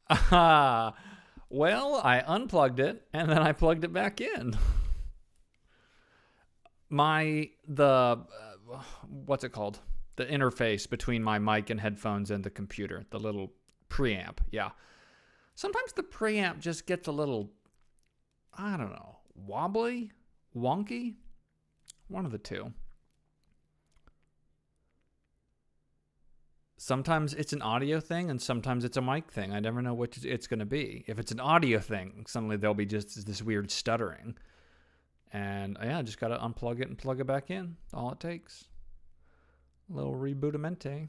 Well, I unplugged it and then I plugged it back in. What's it called? The interface between my mic and headphones and the computer, the little preamp. Yeah. Sometimes the preamp just gets a little, I don't know, wobbly, wonky, one of the two. Sometimes it's an audio thing and sometimes it's a mic thing. I never know which it's going to be. If it's an audio thing, suddenly there'll be just this weird stuttering. And yeah, I just got to unplug it and plug it back in. All it takes. A little rebootamento.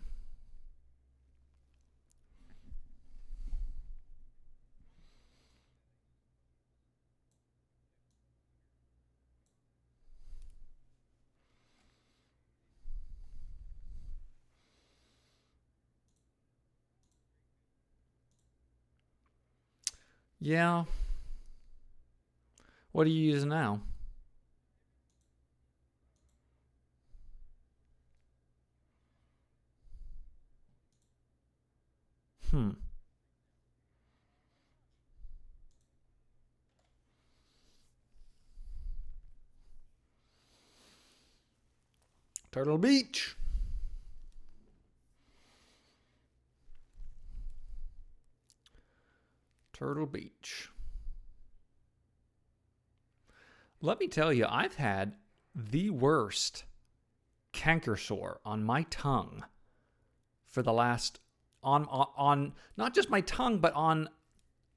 Yeah. What are you using now? Hmm. Turtle Beach. Turtle Beach. Let me tell you, I've had the worst canker sore on my tongue for the last on not just my tongue but on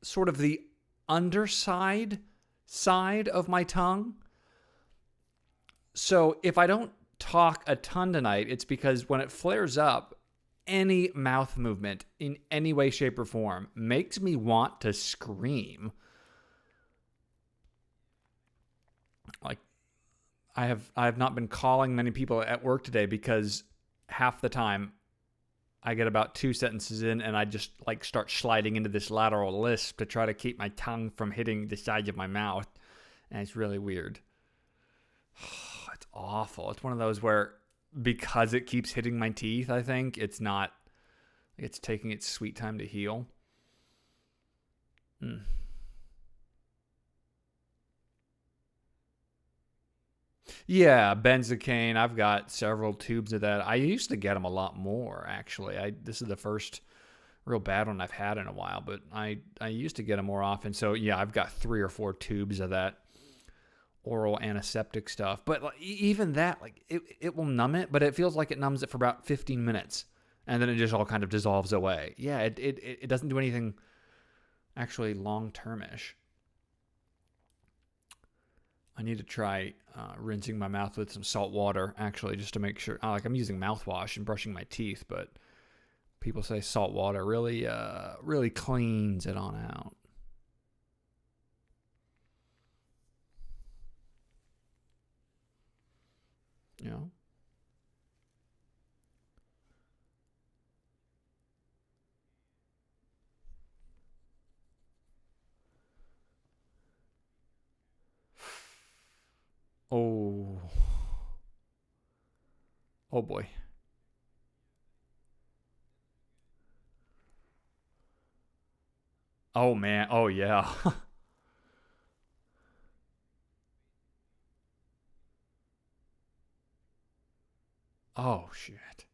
sort of the underside side of my tongue. So if I don't talk a ton tonight, it's because when it flares up, any mouth movement in any way, shape, or form makes me want to scream. Like I have not been calling many people at work today because half the time I get about 2 sentences in and I just like start sliding into this lateral lisp to try to keep my tongue from hitting the sides of my mouth. And it's really weird. It's awful. It's one of those where because it keeps hitting my teeth, I think it's taking its sweet time to heal. Mm. Yeah, benzocaine. I've got several tubes of that. I used to get them a lot more, actually. This is the first real bad one I've had in a while, but I used to get them more often. So yeah, I've got 3 or 4 tubes of that oral antiseptic stuff. But like, even that, like it will numb it, but it feels like it numbs it for about 15 minutes, and then it just all kind of dissolves away. Yeah, it doesn't do anything actually long termish. I need to try rinsing my mouth with some salt water, actually, just to make sure. Like I'm using mouthwash and brushing my teeth, but people say salt water really cleans it on out. You know? Oh, oh boy. Oh man. Oh yeah. Oh shit.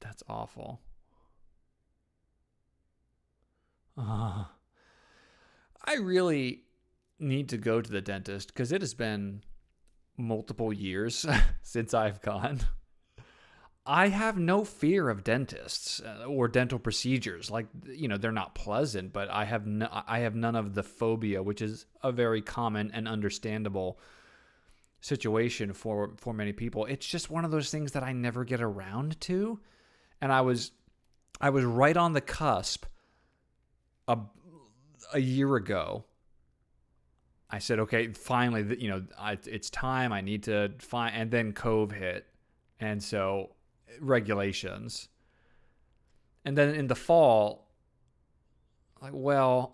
That's awful. Uh, I really need to go to the dentist because it has been multiple years since I've gone. I have no fear of dentists or dental procedures. Like they're not pleasant, but I have none of the phobia, which is a very common and understandable situation for many people. It's just one of those things that I never get around to, and I was right on the cusp a a year ago. I said, okay, finally, it's time. I need to find, and then Cove hit, and so regulations, and then in the fall, like, well,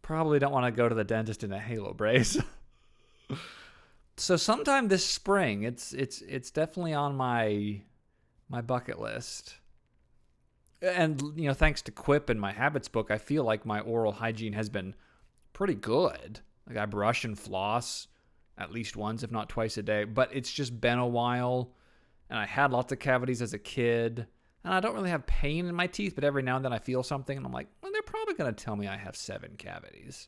probably don't want to go to the dentist in a halo brace. So sometime this spring, it's definitely on my bucket list. And, thanks to Quip and my habits book, I feel like my oral hygiene has been pretty good. Like I brush and floss at least once, if not twice a day. But it's just been a while, and I had lots of cavities as a kid. And I don't really have pain in my teeth, but every now and then I feel something, and I'm like, well, they're probably going to tell me I have 7 cavities.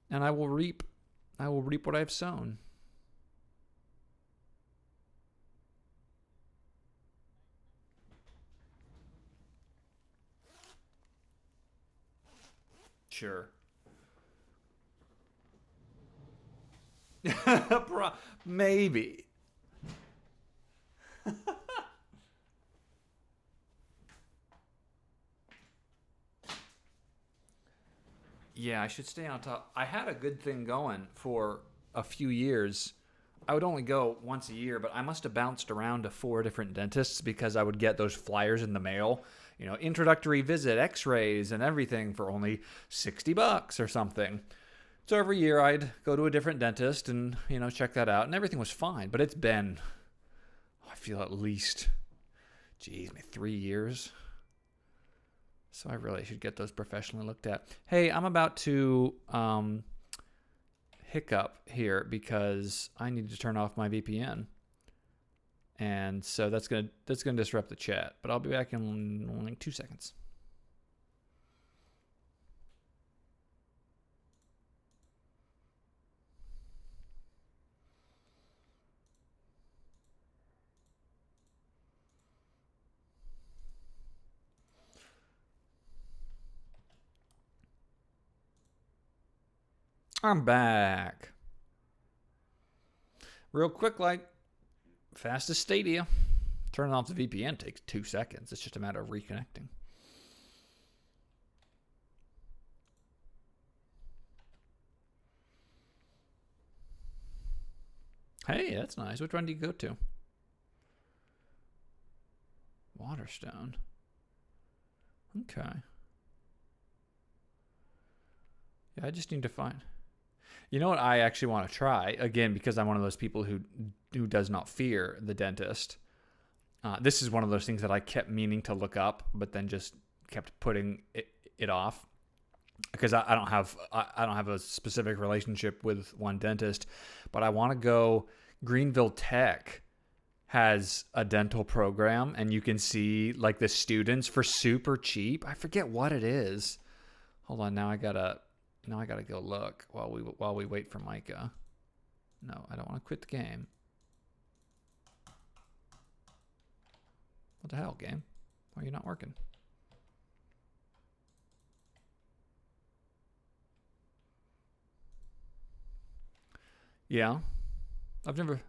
And I will reap what I've sown. Sure. Maybe. Yeah, I should stay on top. I had a good thing going for a few years. I would only go once a year, but I must have bounced around to 4 different dentists because I would get those flyers in the mail, introductory visit, x-rays and everything for only $60 or something. So every year I'd go to a different dentist and, check that out, and everything was fine. But it's been, I feel at least, maybe 3 years. So I really should get those professionally looked at. Hey, I'm about to hiccup here because I need to turn off my VPN. And so that's gonna disrupt the chat. But I'll be back in like 2 seconds. I'm back. Real quick, like fast as Stadia. Turning off the VPN takes 2 seconds. It's just a matter of reconnecting. Hey, that's nice. Which one do you go to? Waterstone. Okay. Yeah, I just need to find. You know what I actually want to try? Again, because I'm one of those people who does not fear the dentist. This is one of those things that I kept meaning to look up, but then just kept putting it off because I don't have a specific relationship with one dentist, but I want to go. Greenville Tech has a dental program, and you can see like the students for super cheap. I forget what it is. Hold on, now I gotta go look while we wait for Micah. No, I don't want to quit the game. What the hell, game? Why are you not working? Yeah, I've never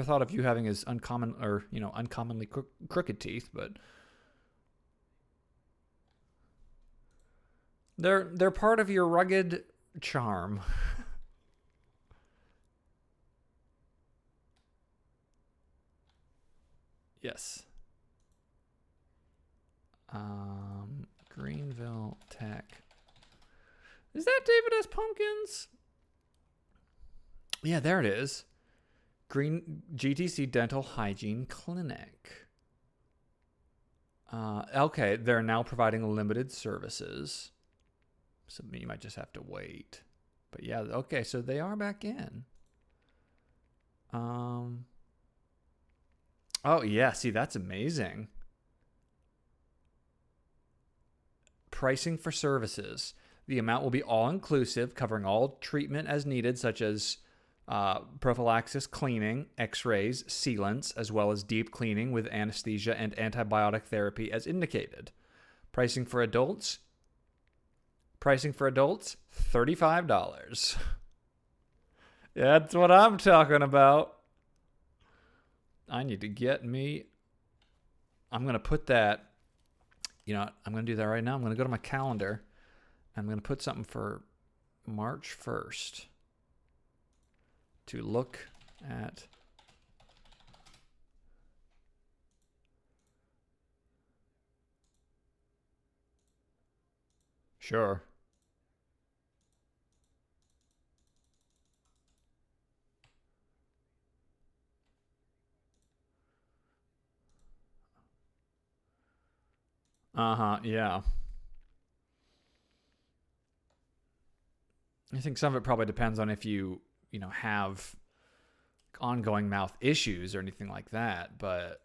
thought of you having as uncommon or uncommonly crooked teeth, but they're part of your rugged charm. Yes. Greenville Tech. Is that David S. Pumpkins? Yeah, there it is. Green GTC Dental Hygiene Clinic. Okay, they're now providing limited services. So you might just have to wait. But yeah, okay, so they are back in. Oh yeah, see, that's amazing. Pricing for services. The amount will be all-inclusive, covering all treatment as needed, such as prophylaxis, cleaning, x-rays, sealants, as well as deep cleaning with anesthesia and antibiotic therapy as indicated. Pricing for adults, $35. That's what I'm talking about. I need to get me. I'm going to put that, I'm going to do that right now. I'm going to go to my calendar. I'm going to put something for March 1st to look at. Sure. Yeah. I think some of it probably depends on if you have ongoing mouth issues or anything like that. But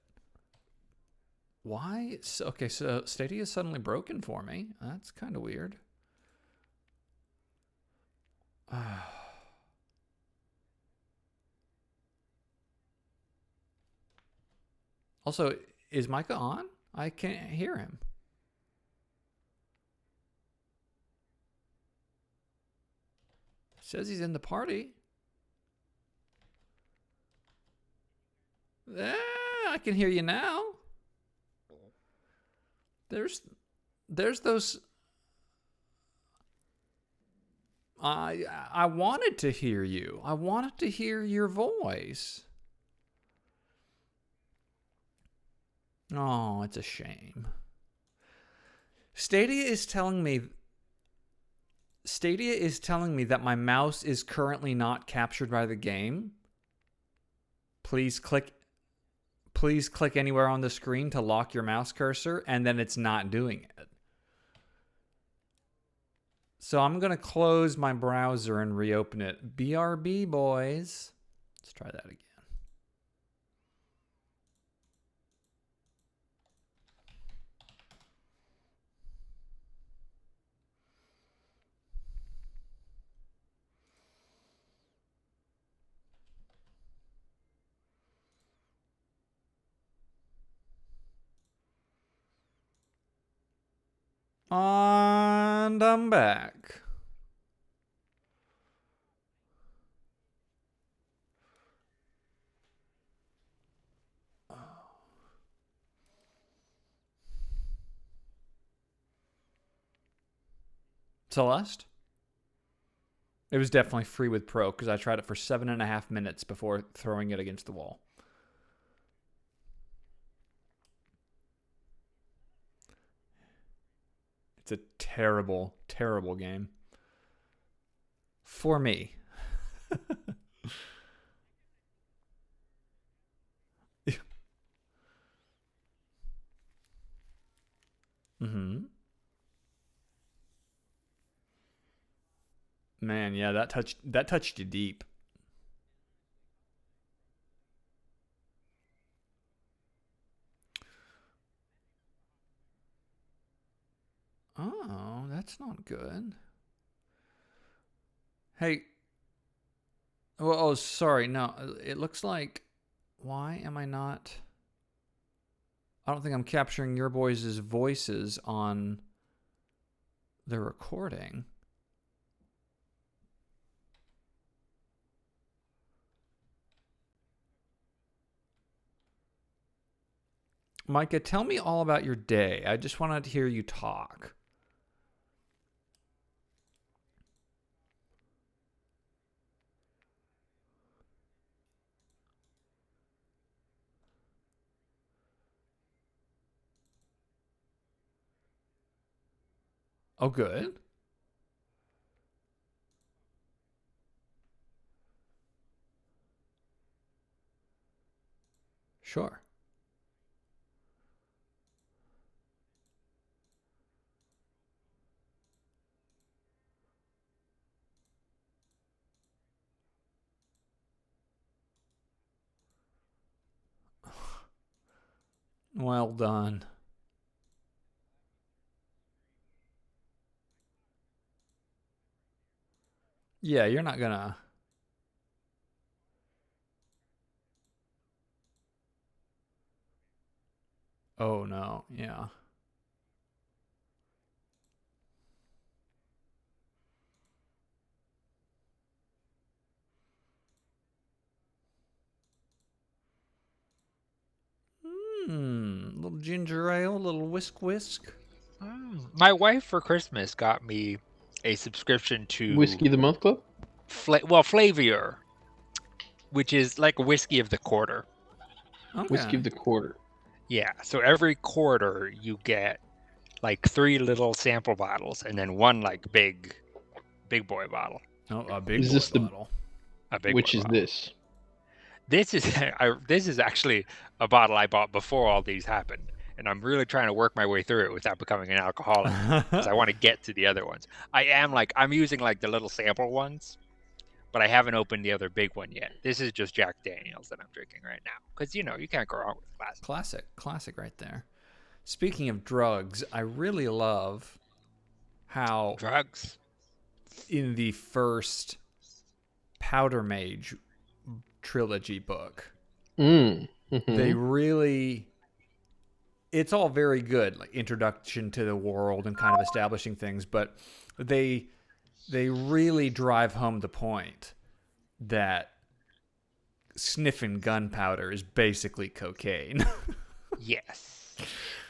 why? Okay, so Stadia is suddenly broken for me. That's kind of weird. Also, is Micah on? I can't hear him. Says he's in the party. I can hear you now. There's those. I wanted to hear you. I wanted to hear your voice. Oh, it's a shame. Stadia is telling me that my mouse is currently not captured by the game. Please click anywhere on the screen to lock your mouse cursor, and then it's not doing it. So I'm going to close my browser and reopen it. BRB, boys. Let's try that again. And I'm back. Celeste? It was definitely free with Pro because I tried it for 7.5 minutes before throwing it against the wall. It's a terrible, terrible game. For me. Mm-hmm. Man, yeah, that touched you deep. Oh, that's not good. Hey, well, oh, sorry. No, it looks like. Why am I not? I don't think I'm capturing your boys' voices on the recording. Micah, tell me all about your day. I just wanted to hear you talk. Oh, good. Sure. Well done. Yeah, you're not gonna. Oh, no. Yeah. Little ginger ale, little whisk. My wife for Christmas got me a subscription to Whiskey the Month Club? Flavier, which is like a whiskey of the quarter. Okay. Whiskey of the Quarter. Yeah, so every quarter you get like 3 little sample bottles and then one like big boy bottle. Oh, a big Is boy this the- bottle. A big Which boy is bottle. this? This is this is actually a bottle I bought before all these happened. and I'm really trying to work my way through it without becoming an alcoholic because I want to get to the other ones. I'm using like the little sample ones, but I haven't opened the other big one yet. This is just Jack Daniels that I'm drinking right now because you can't go wrong with classic. Classic right there. Speaking of drugs, I really love how Drugs. in the first Powder Mage trilogy book, they really, it's all very good, like introduction to the world and kind of establishing things, but they really drive home the point that sniffing gunpowder is basically cocaine. Yes.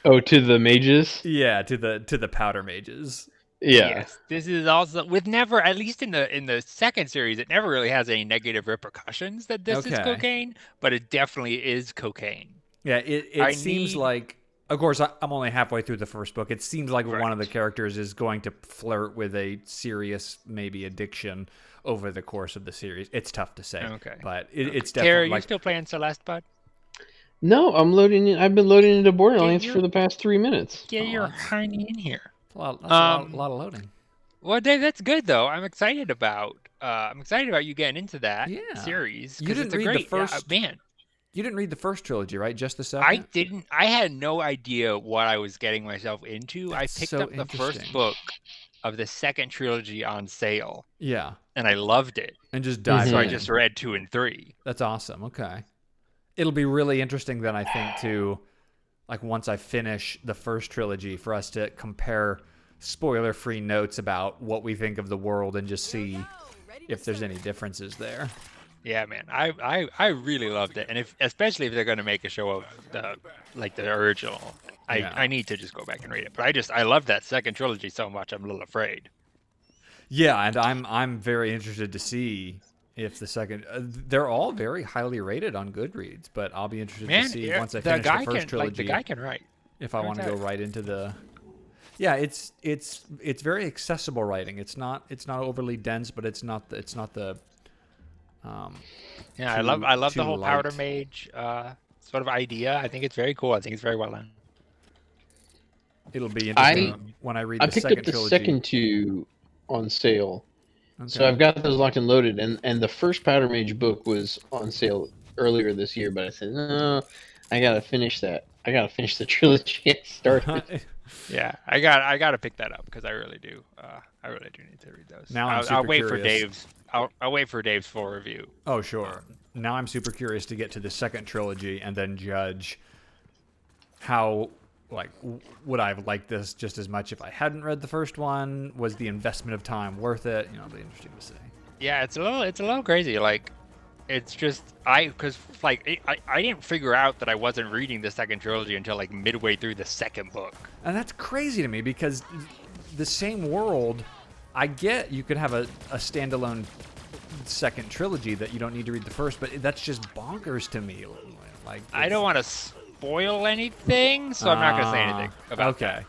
Oh, to the mages? Yeah, to the Powder Mages. Yeah. Yes. This is also with never, at least in the second series, it never really has any negative repercussions that this is cocaine, but it definitely is cocaine. Yeah, it seems like, of course, I'm only halfway through the first book. It seems like one of the characters is going to flirt with a serious, maybe addiction over the course of the series. It's tough to say, but it's definitely. Tara, you still playing Celeste, bud? No, I'm loading in. I've been loading into Borderlands for the past 3 minutes. Get your honey in here. That's a lot of loading. Well, Dave, that's good though. I'm excited about you getting into that series. You didn't read the first, man. You didn't read the first trilogy, right? Just the second? I didn't. I had no idea what I was getting myself into. That's I picked up the first book of the second trilogy on sale. Yeah. And I loved it. And just dived So I just read 2 and 3. That's awesome. Okay. It'll be really interesting then, I think, to, like, once I finish the first trilogy, for us to compare spoiler-free notes about what we think of the world and just see if there's any differences there. Yeah, man, I really loved it, and especially if they're going to make a show of the original, I need to just go back and read it. But I love that second trilogy so much, I'm a little afraid. Yeah, and I'm very interested to see if the second. They're all very highly rated on Goodreads, but I'll be interested to see once I finish the first trilogy. The guy can write. If I want to go right into the. Yeah, it's very accessible writing. It's not overly dense, but it's not the. I love the whole Powder Mage sort of idea. I think it's very cool. I think it's very well done. It'll be interesting when I read the second trilogy. I picked up the second 2 on sale. Okay. So I've got those locked and loaded, and the first Powder Mage book was on sale earlier this year, but I said, no, I gotta finish that. I gotta finish the trilogy and start it. Yeah, I gotta pick that up because I really do. I really do need to read those. Now I'll wait for Dave's. I'll wait for Dave's full review. Oh, sure. Now I'm super curious to get to the second trilogy and then judge how, like, would I have liked this just as much if I hadn't read the first one? Was the investment of time worth it? It'll be interesting to see. Yeah, it's a little crazy. Like, it's just I didn't figure out that I wasn't reading the second trilogy until like midway through the second book. And that's crazy to me because the same world. I get you could have a standalone second trilogy that you don't need to read the first, but that's just bonkers to me. Like, I don't want to spoil anything, so I'm not going to say anything about that.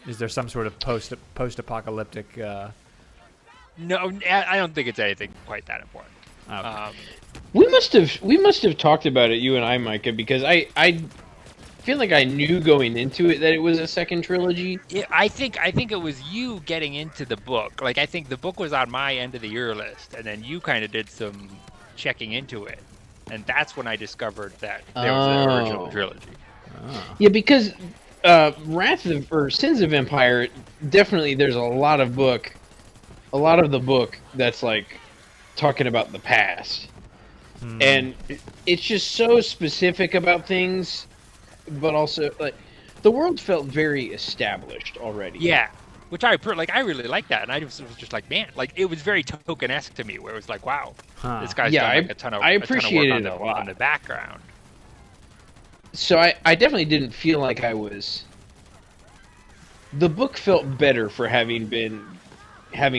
Is there some sort of post-apocalyptic? No, I don't think it's anything quite that important. Okay. We must have talked about it, you and I, Micah, because I feel like I knew going into it that it was a second trilogy. Yeah, I think it was you getting into the book. Like, I think the book was on my end of the year list, and then you kind of did some checking into it, and that's when I discovered that there was an original trilogy. Yeah, because Sins of Empire, definitely there's a lot of the book that's like talking about the past, and it's just so specific about things. But also, like, the world felt very established already. Yeah, which I really like that, and I was just like, man, like it was very Tolkien-esque to me, where it was like, wow, this guy's done like a ton of appreciated work on the background. So I definitely didn't feel like I was. The book felt better for having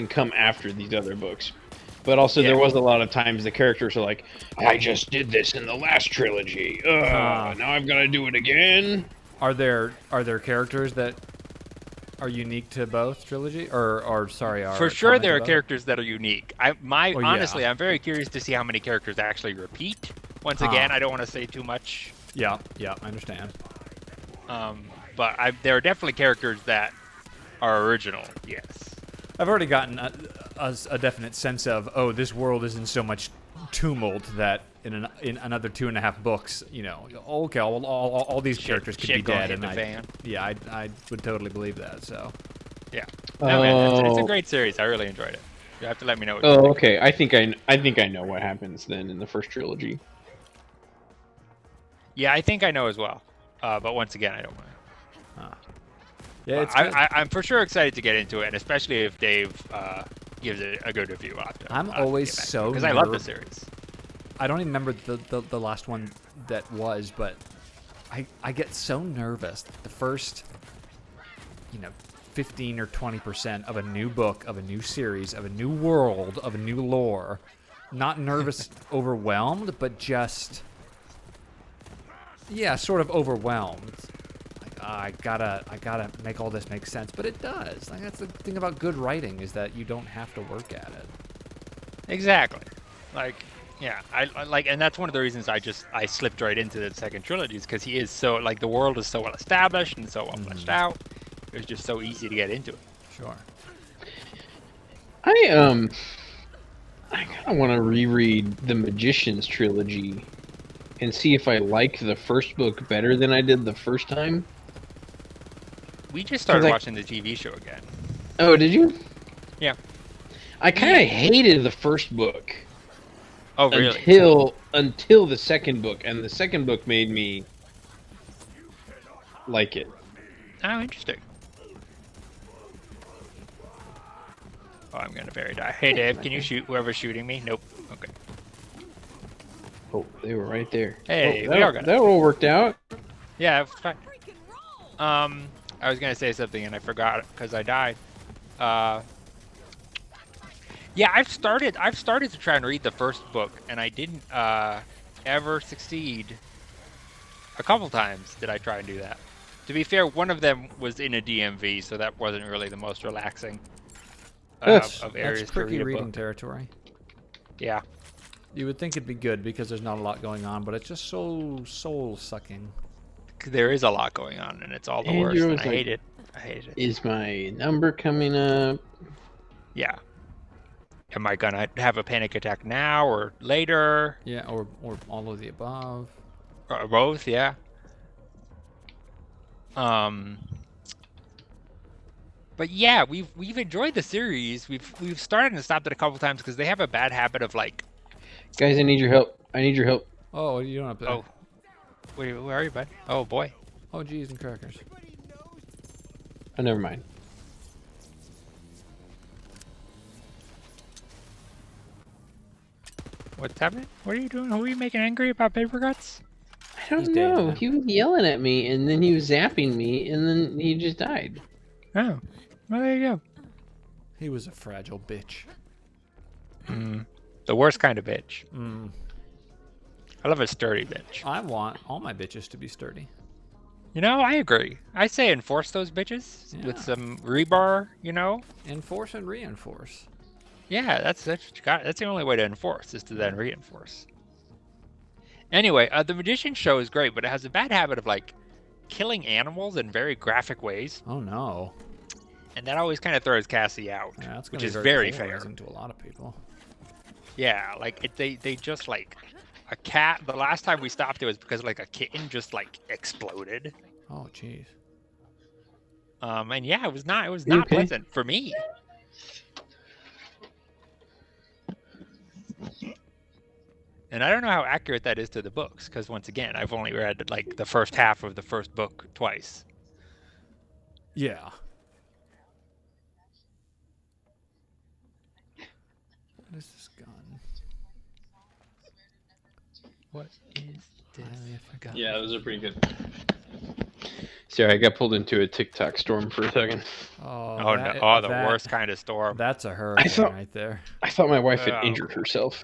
come after these other books. But also, there was a lot of times the characters are like, I just did this in the last trilogy. Now I've got to do it again. Are there characters that are unique to both trilogy? Or sorry, for sure there are characters that are unique. Honestly, I'm very curious to see how many characters actually repeat. Once again, I don't want to say too much. Yeah, I understand. But there are definitely characters that are original. Yes. I've already gotten a definite sense of, oh, this world is in so much tumult that in another 2.5 books, okay, all these characters could be dead, and I would totally believe that. So yeah, no, man, it's a great series. I really enjoyed it. You have to let me know. What you think. Okay. I think I know what happens then in the first trilogy. Yeah, I think I know as well. But once again, I don't want to. Yeah, it's I'm for sure excited to get into it, and especially if Dave gives it a good review. I'm always so because I love the series. I don't even remember the last one that was, but I get so nervous the first 15 or 20% of a new book, of a new series, of a new world, of a new lore. Not nervous, overwhelmed, but just sort of overwhelmed. Like, I gotta make all this make sense, but it does. Like, that's the thing about good writing, is that you don't have to work at it. Exactly. Like, yeah, I like, and that's one of the reasons I slipped right into the second trilogy, is because he is so, like, the world is so well established and so well fleshed out. It was just so easy to get into it. Sure. I kind of want to reread the Magician's trilogy and see if I like the first book better than I did the first time. We just started watching the TV show again. Oh, did you? Yeah. I kind of hated the first book. Oh, really? Until the second book, and the second book made me like it. Oh, interesting. Oh, I'm gonna bury die. Hey, Dave, can you shoot whoever's shooting me? Nope. Okay. Oh, they were right there. Hey, we all got it. That all worked out. Yeah, it's fine. I was gonna say something and I forgot because I died. Yeah, I've started to try and read the first book, and I didn't ever succeed. A couple times did I try and do that. To be fair, one of them was in a DMV, so that wasn't really the most relaxing of areas that's to tricky read a reading book. territory. Yeah. You would think it'd be good because there's not a lot going on, but it's just so soul-sucking. There is a lot going on, and it's all the worst, and I hate it. I hate it. Is my number coming up? Yeah. Am I gonna have a panic attack now or later? Yeah, or all of the above. Or both, yeah. But yeah, we've enjoyed the series. We've started and stopped it a couple times because they have a bad habit of, like. Guys, I need your help. Oh, you don't have to. Oh. Wait, where are you, bud? Oh boy. Oh, geez, and crackers. Oh, never mind. What's happening? What are you doing? Who are you making angry about paper cuts? I don't know. He was yelling at me, and then he was zapping me, and then he just died. Oh. Well, there you go. He was a fragile bitch. The worst kind of bitch. Mm. I love a sturdy bitch. I want all my bitches to be sturdy. I agree. I say enforce those bitches with some rebar, Enforce and reinforce. Yeah, that's what you got. That's the only way to enforce, is to then reinforce. Anyway, the Magician show is great, but it has a bad habit of, like, killing animals in very graphic ways. Oh no. And that always kind of throws Cassie out, Yeah, that's which be is very fair. polarizing to a lot of people. Yeah, like they just, like, a cat. The last time we stopped it was because, like, a kitten just, like, exploded. Oh jeez. And yeah, it was not pleasant for me. And I don't know how accurate that is to the books, because once again, I've only read, like, the first half of the first book twice. Yeah. What is this gun? What is this? I forgot. Yeah, those are pretty good. Sorry, I got pulled into a TikTok storm for a second. Oh no! Oh, the worst kind of storm. That's a hurricane right there. I thought my wife had injured herself.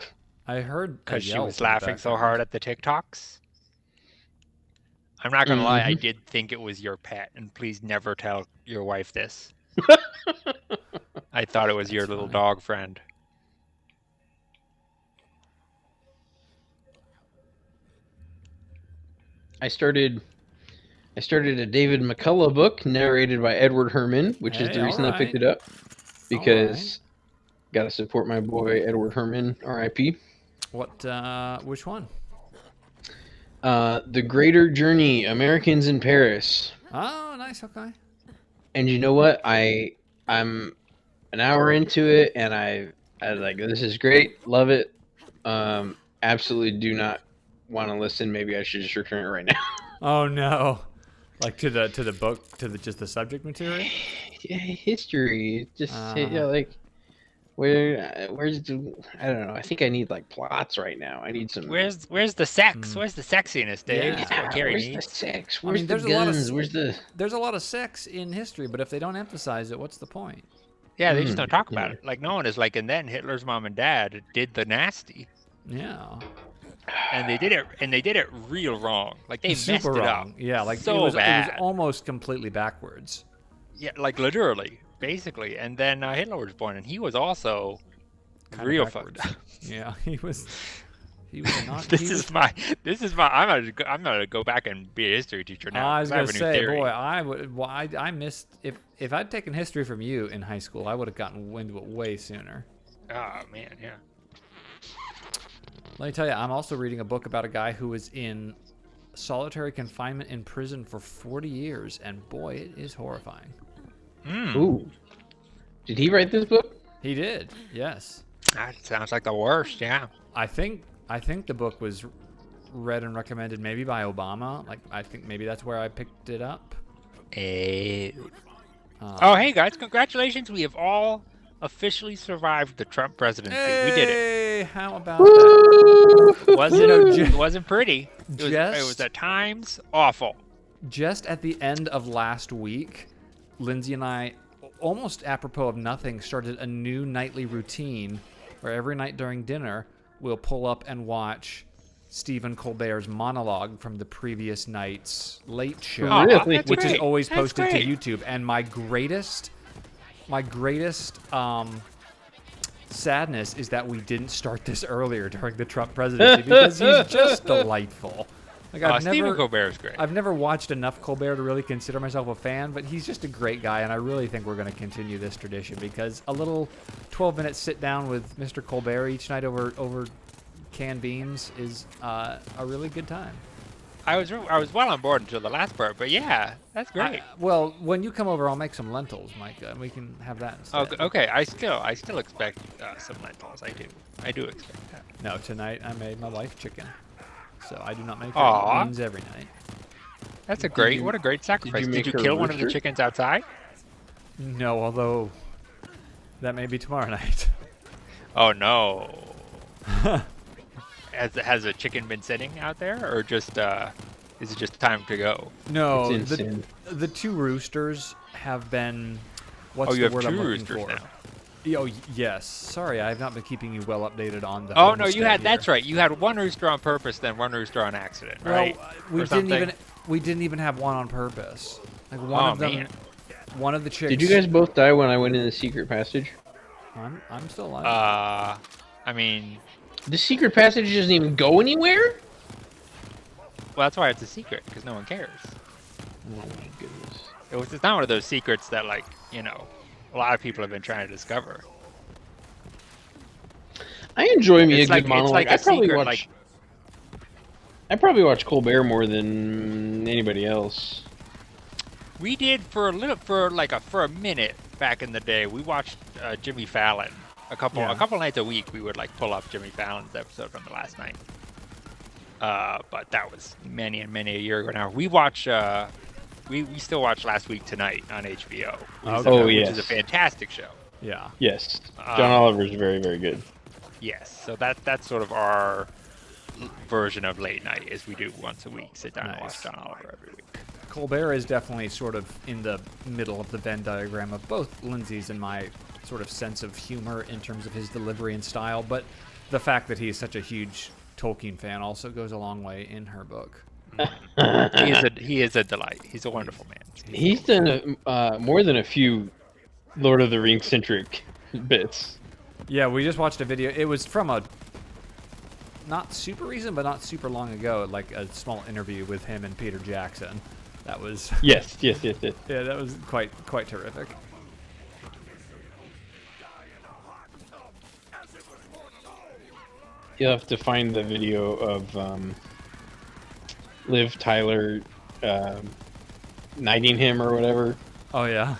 I heard because she was laughing so hard at the TikToks. I'm not gonna lie, I did think it was your pet, and please never tell your wife this. I thought it was your little dog friend. I started I started a David McCullough book narrated by Edward Herman, which is Hey, the reason I picked alright. it up. Because gotta support my boy Edward Herman, R.I.P. Which one? The Greater Journey: Americans in Paris. Oh, nice. Okay. And you know what? I'm an hour into it, and I like this is great, love it. Absolutely do not want to listen. Maybe I should just return it right now. Oh no. Like to the book, to just the subject material? Yeah, history, just like where's the, I don't know. I think I need like plots right now. I need some. Where's the sex? Where's the sexiness, Dave? Yeah. That's what Carrie Where's needs. the sex? I Where's mean, the there's a lot of guns? Where's the? There's a lot of sex in history, but if they don't emphasize it, what's the point? Yeah, they just don't talk about yeah. it. Like no one is like, and then Hitler's mom and dad did the nasty, Yeah. and they did it real wrong. Like they messed it Super up. wrong. Yeah, like so it was bad. almost completely backwards. Yeah, like literally, basically. And then Hitler was born, and he was also Kinda real backwards. fucked up. Yeah, he was not. This is my. I'm gonna go back and be a history teacher now. I was 'cause I gonna have a new say, theory. boy, I would. Well, I missed if I'd taken history from you in high school, I would have gotten into it way sooner. Oh man, yeah. Let me tell you, I'm also reading a book about a guy who was in solitary confinement in prison for 40 years, and boy, it is horrifying. Ooh, did he write this book? He did, yes. That sounds like the worst. Yeah. I think the book was read and recommended maybe by Obama. Like I think maybe that's where I picked it up. Oh, hey guys! Congratulations, we have all officially survived the Trump presidency. We did it. Hey, how about that? It wasn't pretty. It was at times awful. Just at the end of last week, Lindsay and I, almost apropos of nothing, started a new nightly routine where every night during dinner, we'll pull up and watch Stephen Colbert's monologue from the previous night's Late Show, Oh, really? which is great. always That's posted great. to YouTube. And my greatest sadness is that we didn't start this earlier during the Trump presidency because he's just delightful. Like Stephen Colbert is great. I've never watched enough Colbert to really consider myself a fan, but he's just a great guy, and I really think we're going to continue this tradition because a little 12-minute sit down with Mr. Colbert each night over canned beans is a really good time. I was well on board until the last part, but yeah, that's great. Well, when you come over, I'll make some lentils, Micah, and we can have that instead. Okay. I still expect some lentils. I do expect that. No, tonight I made my wife chicken, so I do not make Aw. beans every night. That's what a great sacrifice. make Did you her a kill one of the rooster? chickens outside? No, although that may be tomorrow night. Oh no. Has a chicken been sitting out there, or just is it just time to go? No, It's insane. the two roosters have been. What's Oh, you the have word I'm two looking roosters for? now. Oh yes. Sorry, I have not been keeping you well updated on the. Oh no, homestead you had here. that's right. You had one rooster on purpose, then one rooster on accident, right? Well, Or something? we didn't even have one on purpose. Like one Oh, of them, man. one of the chicks. Did you guys both die when I went in the secret passage? I'm still alive. I mean, The secret passage doesn't even go anywhere? well, that's why it's a secret because no one cares. Oh my goodness. It's not one of those secrets that, like, a lot of people have been trying to discover. I enjoy me It's a like good monologue. a secret, I probably watch Colbert more than anybody else. we did for a minute back in the day. We watched Jimmy Fallon a couple nights a week. We would like pull up Jimmy Fallon's episode from the last night. But that was many and many a year ago now. We watch. We still watch Last Week Tonight on HBO. Which is a fantastic show. Yeah. Yes. John Oliver's very, very good. Yes, so that's sort of our version of late night, is we do once a week, sit down and watch John Oliver every week. Colbert is definitely sort of in the middle of the Venn diagram of both Lindsay's and my sort of sense of humor in terms of his delivery and style, but the fact that he's such a huge Tolkien fan also goes a long way in her book. He is a delight. He's a wonderful man. He's done more than a few Lord of the Rings centric bits. Yeah, we just watched a video. It was from a not super recent, but not super long ago, like a small interview with him and Peter Jackson. That was Yes. yeah, that was quite terrific. You'll have to find the video of Liv Tyler knighting him or whatever. Oh yeah.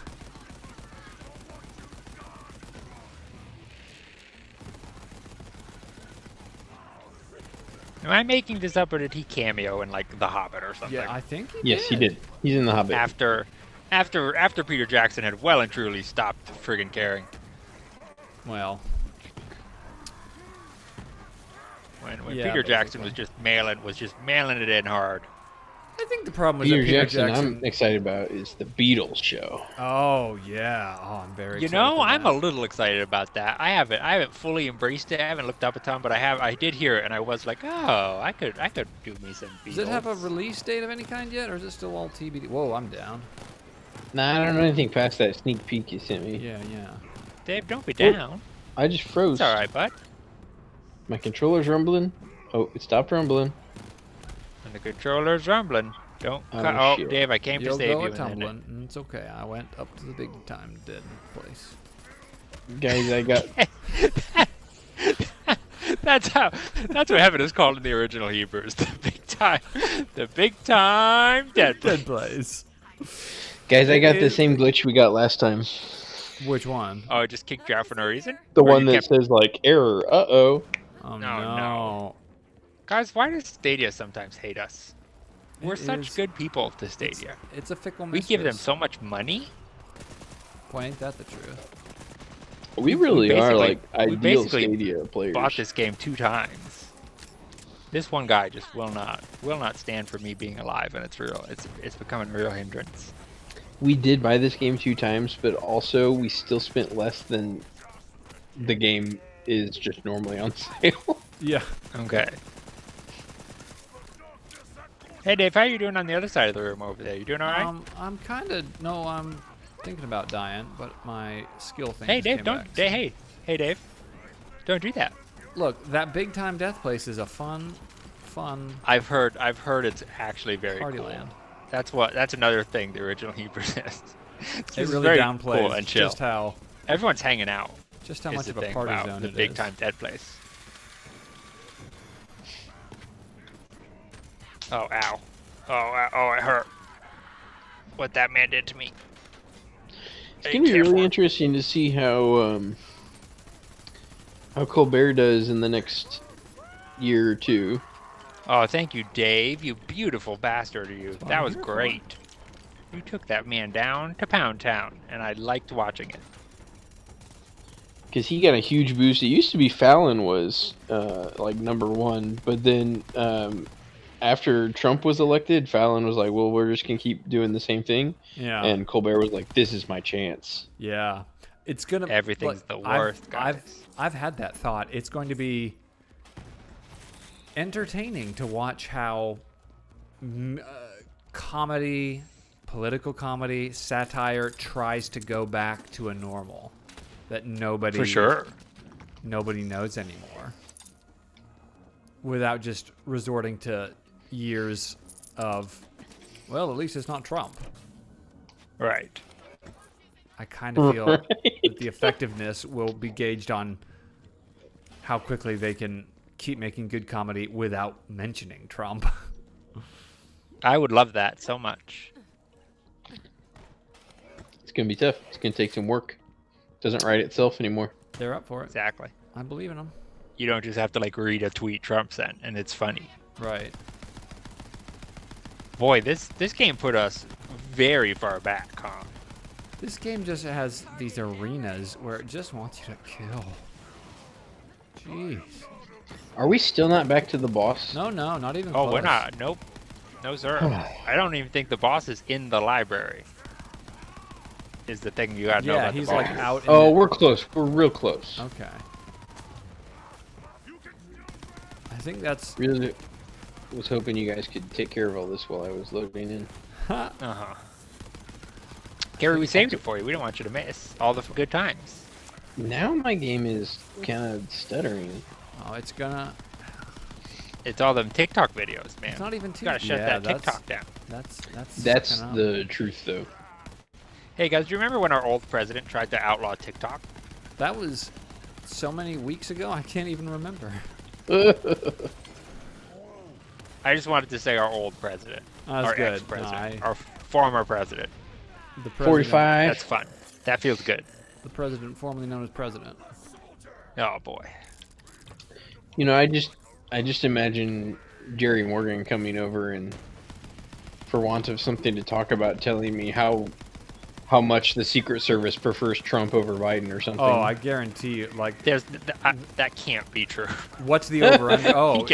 Am I making this up, or did he cameo in like The Hobbit or something? Yeah, I think Yes, he did. He's in The Hobbit. After Peter Jackson had well and truly stopped friggin' caring. Well, When Yeah, Peter Jackson basically. was just mailing it in hard. I think the problem was Peter that Peter Jackson, Jackson. I'm excited about is the Beatles show. Oh yeah. Oh, I'm very. You excited know, for I'm that. a little excited about that. I haven't fully embraced it. I haven't looked up a ton, but I did hear it, and I was like, oh, I could do me some Beatles. Does it have a release date of any kind yet, or is it still all TBD? Whoa, I'm down. Nah, I don't know anything past that sneak peek you sent me. Yeah. Dave, don't be Oh. down. I just froze. It's all right, bud. My controller's rumbling. Oh, it stopped rumbling. And the controller's rumbling. Don't. Oh, Oh, shit. Dave, I came to You'll save go you. a and then tumbling. It's okay. I went up to the big time dead place. Guys, I got That's what heaven is called in the original Hebrews. The big time dead place. Dead place. the same glitch we got last time. Which one? Oh, it just kicked you out for no reason? The Or one you that kept- says like error. Uh-oh. Oh no. Guys, why does Stadia sometimes hate us? We're It such is- good people to Stadia. It's a fickle We mistress. give them so much money. Boy, ain't that the truth? We really are basically- like we ideal basically Stadia players. Bought this game 2 times. This one guy just will not stand for me being alive, and it's becoming a real hindrance. We did buy this game 2 times, but also we still spent less than the game is just normally on sale. Yeah. Okay. Hey Dave, how you doing on the other side of the room over there? You doing all right? I'm kind of I'm thinking about dying, but my skill thing. Hey just Dave, came don't. back, Hey, hey Dave, don't do that. Look, that big time death place is a fun I've heard it's actually very party cool. land. That's another thing the original Hebrew says. It It's really very downplays cool and chill. Everyone's hanging out. just how is much the of a thing party about zone the it big is. time dead place. Oh, ow. Oh, it hurt. What that man did to me. It's gonna be really interesting to see how Colbert does in the next year or two. Oh, thank you, Dave. You beautiful bastard, you. what That I'm was here for. great. You took that man down to Pound Town, and I liked watching it. Because he got a huge boost. It used to be Fallon was like #1, but then after Trump was elected, Fallon was like, "Well, we're just gonna keep doing the same thing," Yeah. and Colbert was like, "This is my chance." Yeah. It's gonna. Everything's look, the worst, guys. I've had that thought. It's going to be entertaining to watch how comedy, political comedy, satire tries to go back to a normal that nobody For sure. nobody knows anymore, without just resorting to years of, well, at least it's not Trump. Right. I kind of feel that the effectiveness will be gauged on how quickly they can keep making good comedy without mentioning Trump. I would love that so much. It's gonna be tough. It's gonna take some work. Doesn't write itself anymore. They're up for it. Exactly. I believe in them. You don't just have to like read a tweet Trump sent, and it's funny. Right. Boy, this game put us very far back, huh? This game just has these arenas where it just wants you to kill. Jeez. Are we still not back to the boss? No, not even Oh, close. we're not. Nope. No, sir. I don't even think the boss is in the library. Is the thing you gotta know Yeah, about he's the boss. like out in Oh, the- we're close. We're real close. Okay. I think that's... Really was hoping you guys could take care of all this while I was loading in. Uh-huh. Gary, we saved it for you. We don't want you to miss all the good times. Now my game is kind of stuttering. Oh, it's all It's all them TikTok videos, man. It's not even You too... gotta shut yeah, that that's- TikTok down. That's That's sucking up. the truth, though. Hey guys, do you remember when our old president tried to outlaw TikTok? That was so many weeks ago. I can't even remember. I just wanted to say our old president, That was our good. ex-president, No, our former president. the president, 45. That's fun. That feels good. the president formerly known as president. Oh boy. You know, I just imagine Jerry Morgan coming over and, for want of something to talk about, telling me how much the Secret Service prefers Trump over Biden or something. Oh, I guarantee you. Like, There's that can't be true. what's the over under? Oh,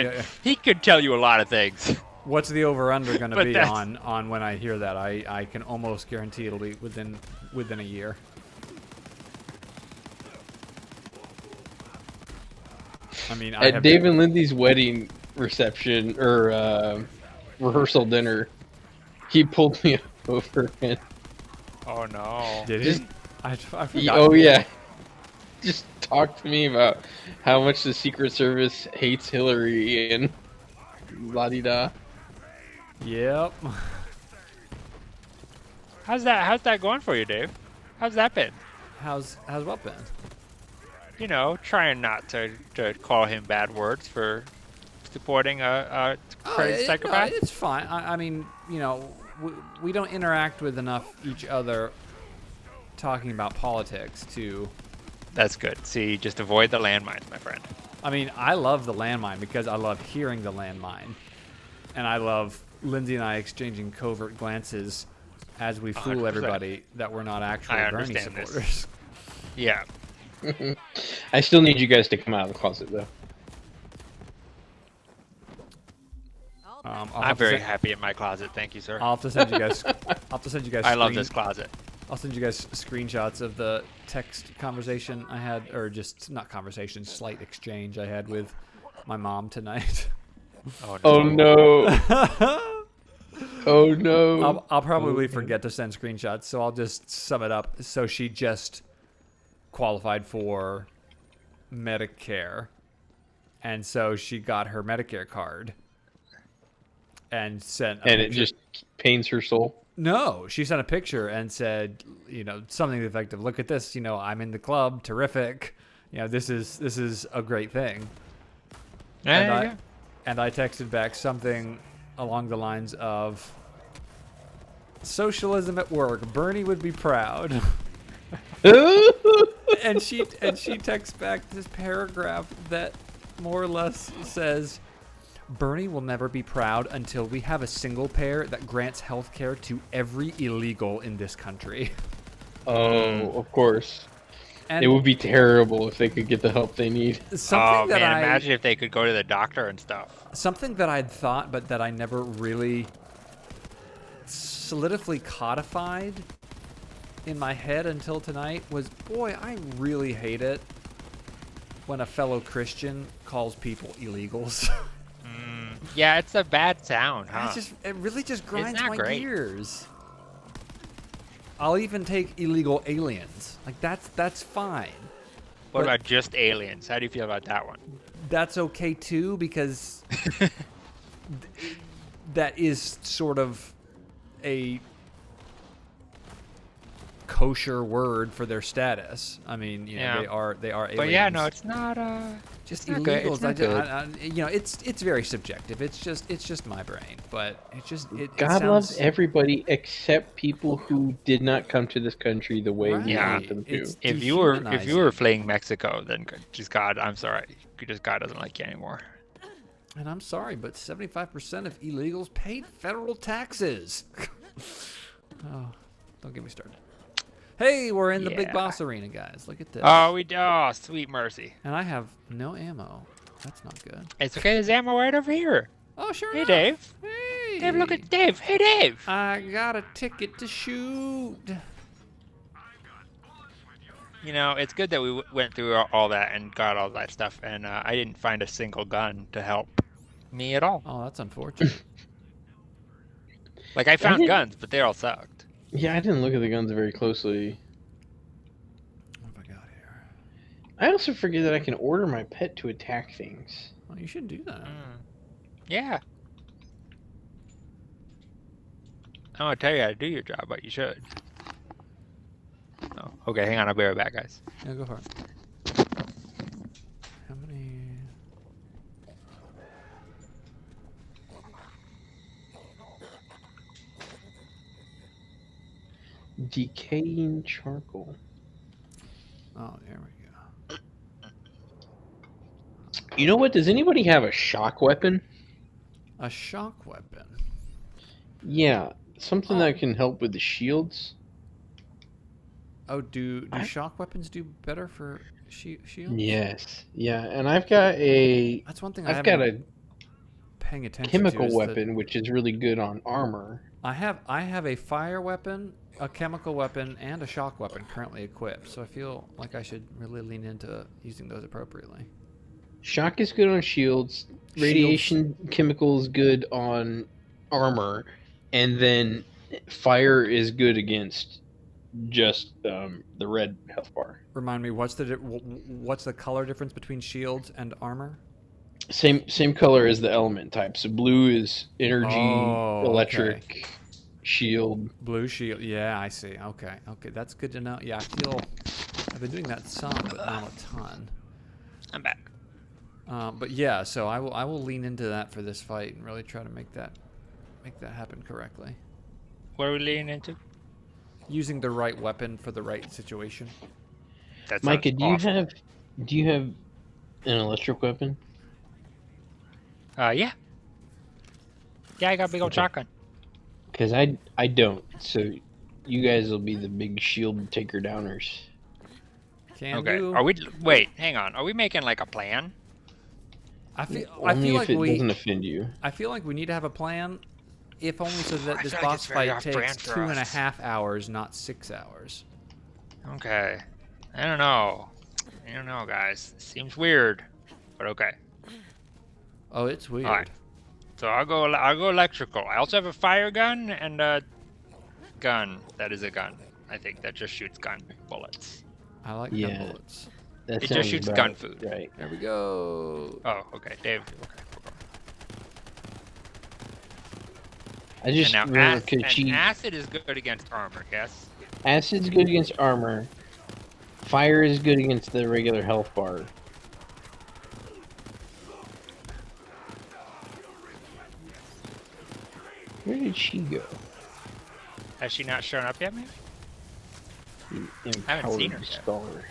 He could tell you a lot of things. what's the over under going to But be that's- on when I hear that? I can almost guarantee it'll be within a year. I mean, I At have Dave and Lindy's wedding reception or rehearsal dinner, he pulled me over and Oh no. did just- he? I forgot. oh yeah, just talked to me about how much the Secret Service hates Hillary and la di da. Yep. How's that going for you, Dave? How's that been? How's what been? You know, trying not to call him bad words for supporting a crazy psychopath. No, it's fine. I mean, you know, we don't interact with enough each other talking about politics to. That's good. See, just avoid the landmines, my friend. I mean, I love the landmine because I love hearing the landmine, and I love Lindsay and I exchanging covert glances as we fool 100%. everybody that we're not actually I Bernie understand this. supporters. Yeah. I still need you guys to come out of the closet though. I'll I'm have to very send- happy in my closet. Thank you, sir. I'll have to send you guys. I'll have to send you guys. I love this closet. I'll send you guys screenshots of the text conversation I had, or just not conversation, slight exchange I had with my mom tonight. Oh no. Oh no! Oh no! I'll probably Okay. forget to send screenshots, so I'll just sum it up. So she just qualified for Medicare, and so she got her Medicare card and sent. And it just pains her soul. No, she sent a picture and said, you know, something to the effect of, "Look at this, you know, I'm in the club, terrific. You know, this is a great thing." Yeah, And I texted back something along the lines of, "Socialism at work. Bernie would be proud." and she texts back this paragraph that more or less says, "Bernie will never be proud until we have a single payer that grants health care to every illegal in this country." Oh, of course. And It would be terrible if they could get the help they need. something Oh that man, imagine if they could go to the doctor and stuff. something that I'd thought but that I never really solidly codified in my head until tonight was, boy, I really hate it when a fellow Christian calls people illegals. Yeah, it's a bad sound, huh? It really just grinds not my great. gears. I'll even take illegal aliens. Like that's fine. What but- about just aliens? How do you feel about that one? That's okay too, because that is sort of a kosher word for their status. I mean, you know, Yeah. they are aliens. But yeah, no, it's not. just it's not good. illegals. It's not good. You know, it's very subjective. It's just my brain, but it God sounds, loves everybody except people who did not come to this country the way we Yeah. want them to. It's If you were dehumanizing. fleeing Mexico, then just God, I'm sorry, just God doesn't like you anymore. And I'm sorry, but 75% of illegals paid federal taxes. Oh, don't get me started. Hey, we're in the Big Yeah. Boss Arena, guys. Look at this. Oh, sweet mercy. And I have no ammo. That's not good. It's okay. There's ammo right over here. Oh, sure Hey, enough. Dave. Hey. Dave, look at Dave. Hey, Dave. I got a ticket to shoot. You know, it's good that we went through all that and got all that stuff, and I didn't find a single gun to help me at all. Oh, that's unfortunate. Like, I found didn't- guns, but they all sucked. Yeah, I didn't look at the guns very closely. What have I got here? I also forget that I can order my pet to attack things. Oh, you should do that. Yeah. I want to tell you how to do your job, but you should. Oh, okay, hang on. I'll be right back, guys. Yeah, go for it. How many? Decaying charcoal. Oh, there we go. You know what? Does anybody have a shock weapon? A shock weapon. Yeah, something Oh. that can help with the shields. Oh, do shock weapons do better for shields? Yes. Yeah, and I've got a That's one thing I've got a paying attention to. chemical is weapon which is really good on armor. I have a fire weapon, a chemical weapon, and a shock weapon currently equipped. So I feel like I should really lean into using those appropriately. Shock is good on shields. Radiation chemical is good on armor, and then fire is good against just the red health bar. Remind me, what's the color difference between shields and armor? Same color as the element type. So blue is energy, Oh, electric, okay. shield. Blue shield. Yeah, I see. Okay, that's good to know. Yeah, I feel I've been doing that some, but not a ton. I'm back. But yeah, so I will lean into that for this fight and really try to make that happen correctly. What are we leaning into? Using the right weapon for the right situation. That Micah, sounds do you awful. have an electric weapon? Yeah. Yeah, I got a big old Okay. shotgun. Because I don't. So you guys will be the big shield taker downers. Can Okay. do. Are we? Wait, hang on. Are we making like a plan? I feel Only like if it doesn't offend you. I feel like we need to have a plan, if only so that I this feel like boss it's very fight off-brand takes for 2.5 hours, not 6 hours. Okay. I don't know. Guys. Seems weird, but okay. Oh, it's weird. All right. So I'll go electrical. I also have a fire gun and a gun. That is a gun. I think that just shoots gun bullets. I like Yeah. gun bullets. That It just sounds shoots about gun food. Right. There we go. Oh, okay, Dave. Okay, we're going. I just And now remember because acid is good against armor. Yes. acid's good against armor. Fire is good against the regular health bar. Where did she go? Has she not shown up yet? Maybe. The I haven't seen her empowered yet. scholar.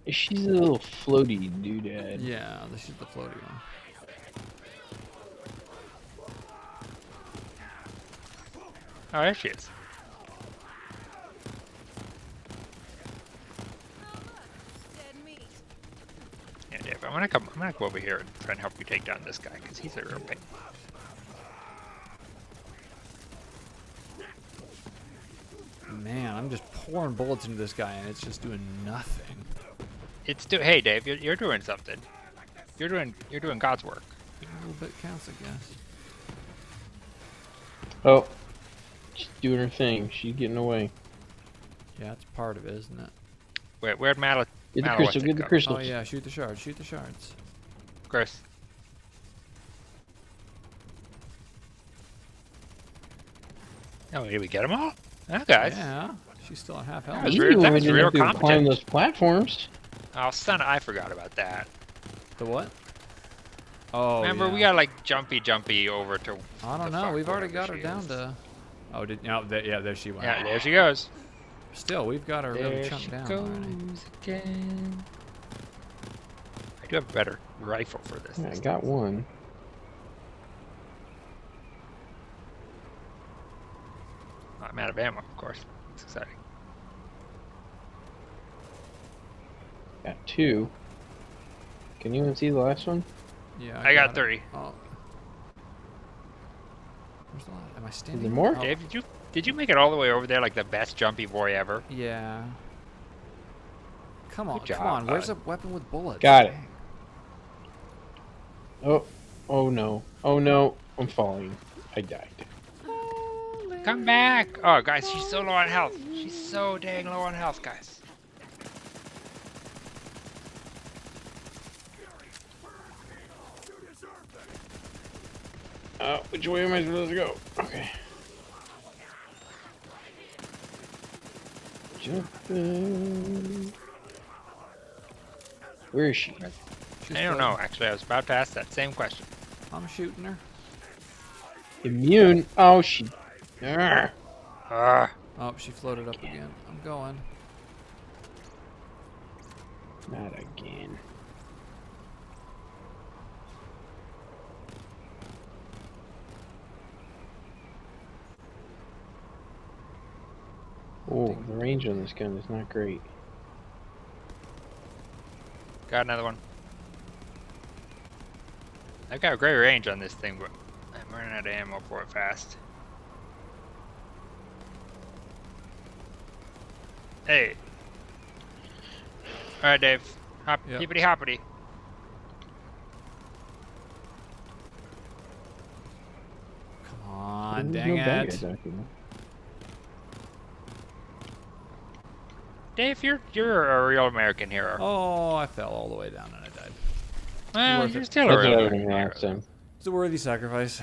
She's a little floaty doodad. Yeah, this is the floaty one. Oh, there she is. Yeah, Dave. I'm gonna go over here and try and help you take down this guy because he's a real pain. Man, I'm just pouring bullets into this guy and it's just doing nothing. Hey, Dave. You're doing something. You're doing God's work. A little bit counts, I guess. Oh, she's doing her thing. She's getting away. Yeah, it's part of it, isn't it? Where'd Mal? Get the Mal, crystal. what's it Get the go? crystal. Oh yeah, shoot the shards. Shoot the shards. Chris. Oh, did we get them all? Oh, guys. Yeah, she's still at half health. That was Easy real- when that we was didn't real have to climb competent. those platforms. Oh, son, I forgot about that. The what? Oh, Remember, yeah. we got like jumpy over to. I don't the know. fuck, We've already wherever got her she down is. to. Oh, yeah, there she went. Yeah, there she goes. Still, we've got her really There chunked she down goes already. again. I do have a better rifle for this. Yeah, I this got time. one. Oh, I'm out of ammo, of course. It's exciting. Got two. Can you even see the last one? Yeah, I got it. 30. Oh. Where's the last? Am I Is standing? there more? Oh, Dave, did you make it all the way over there like the best jumpy boy ever? Yeah. Come on, Good come on. job, Where's a bud. weapon with bullets? Got it. Dang. Oh, oh no. Oh no. I'm falling. I died. Come back! Oh, guys, she's so low on health. She's so dang low on health, guys. Which way am I supposed to go? Okay. Jumping. Where is she? She's I don't floating. know, actually. I was about to ask that same question. I'm shooting her. Immune. Oh, she. Arrgh. Ah, Oh, she floated up again. I'm going. Not again. Oh, the range on this gun is not great. got another one. I've got a great range on this thing, but I'm running out of ammo for it fast. Hey. Alright, Dave. Hop, Yep. hippity hoppity. Come on, There's dang no bad it. guys out here. Dave, you're a real American hero. Oh, I fell all the way down and I died. Well, worth you're it. still a That's real what I was American thinking hero. last time. It's a worthy sacrifice.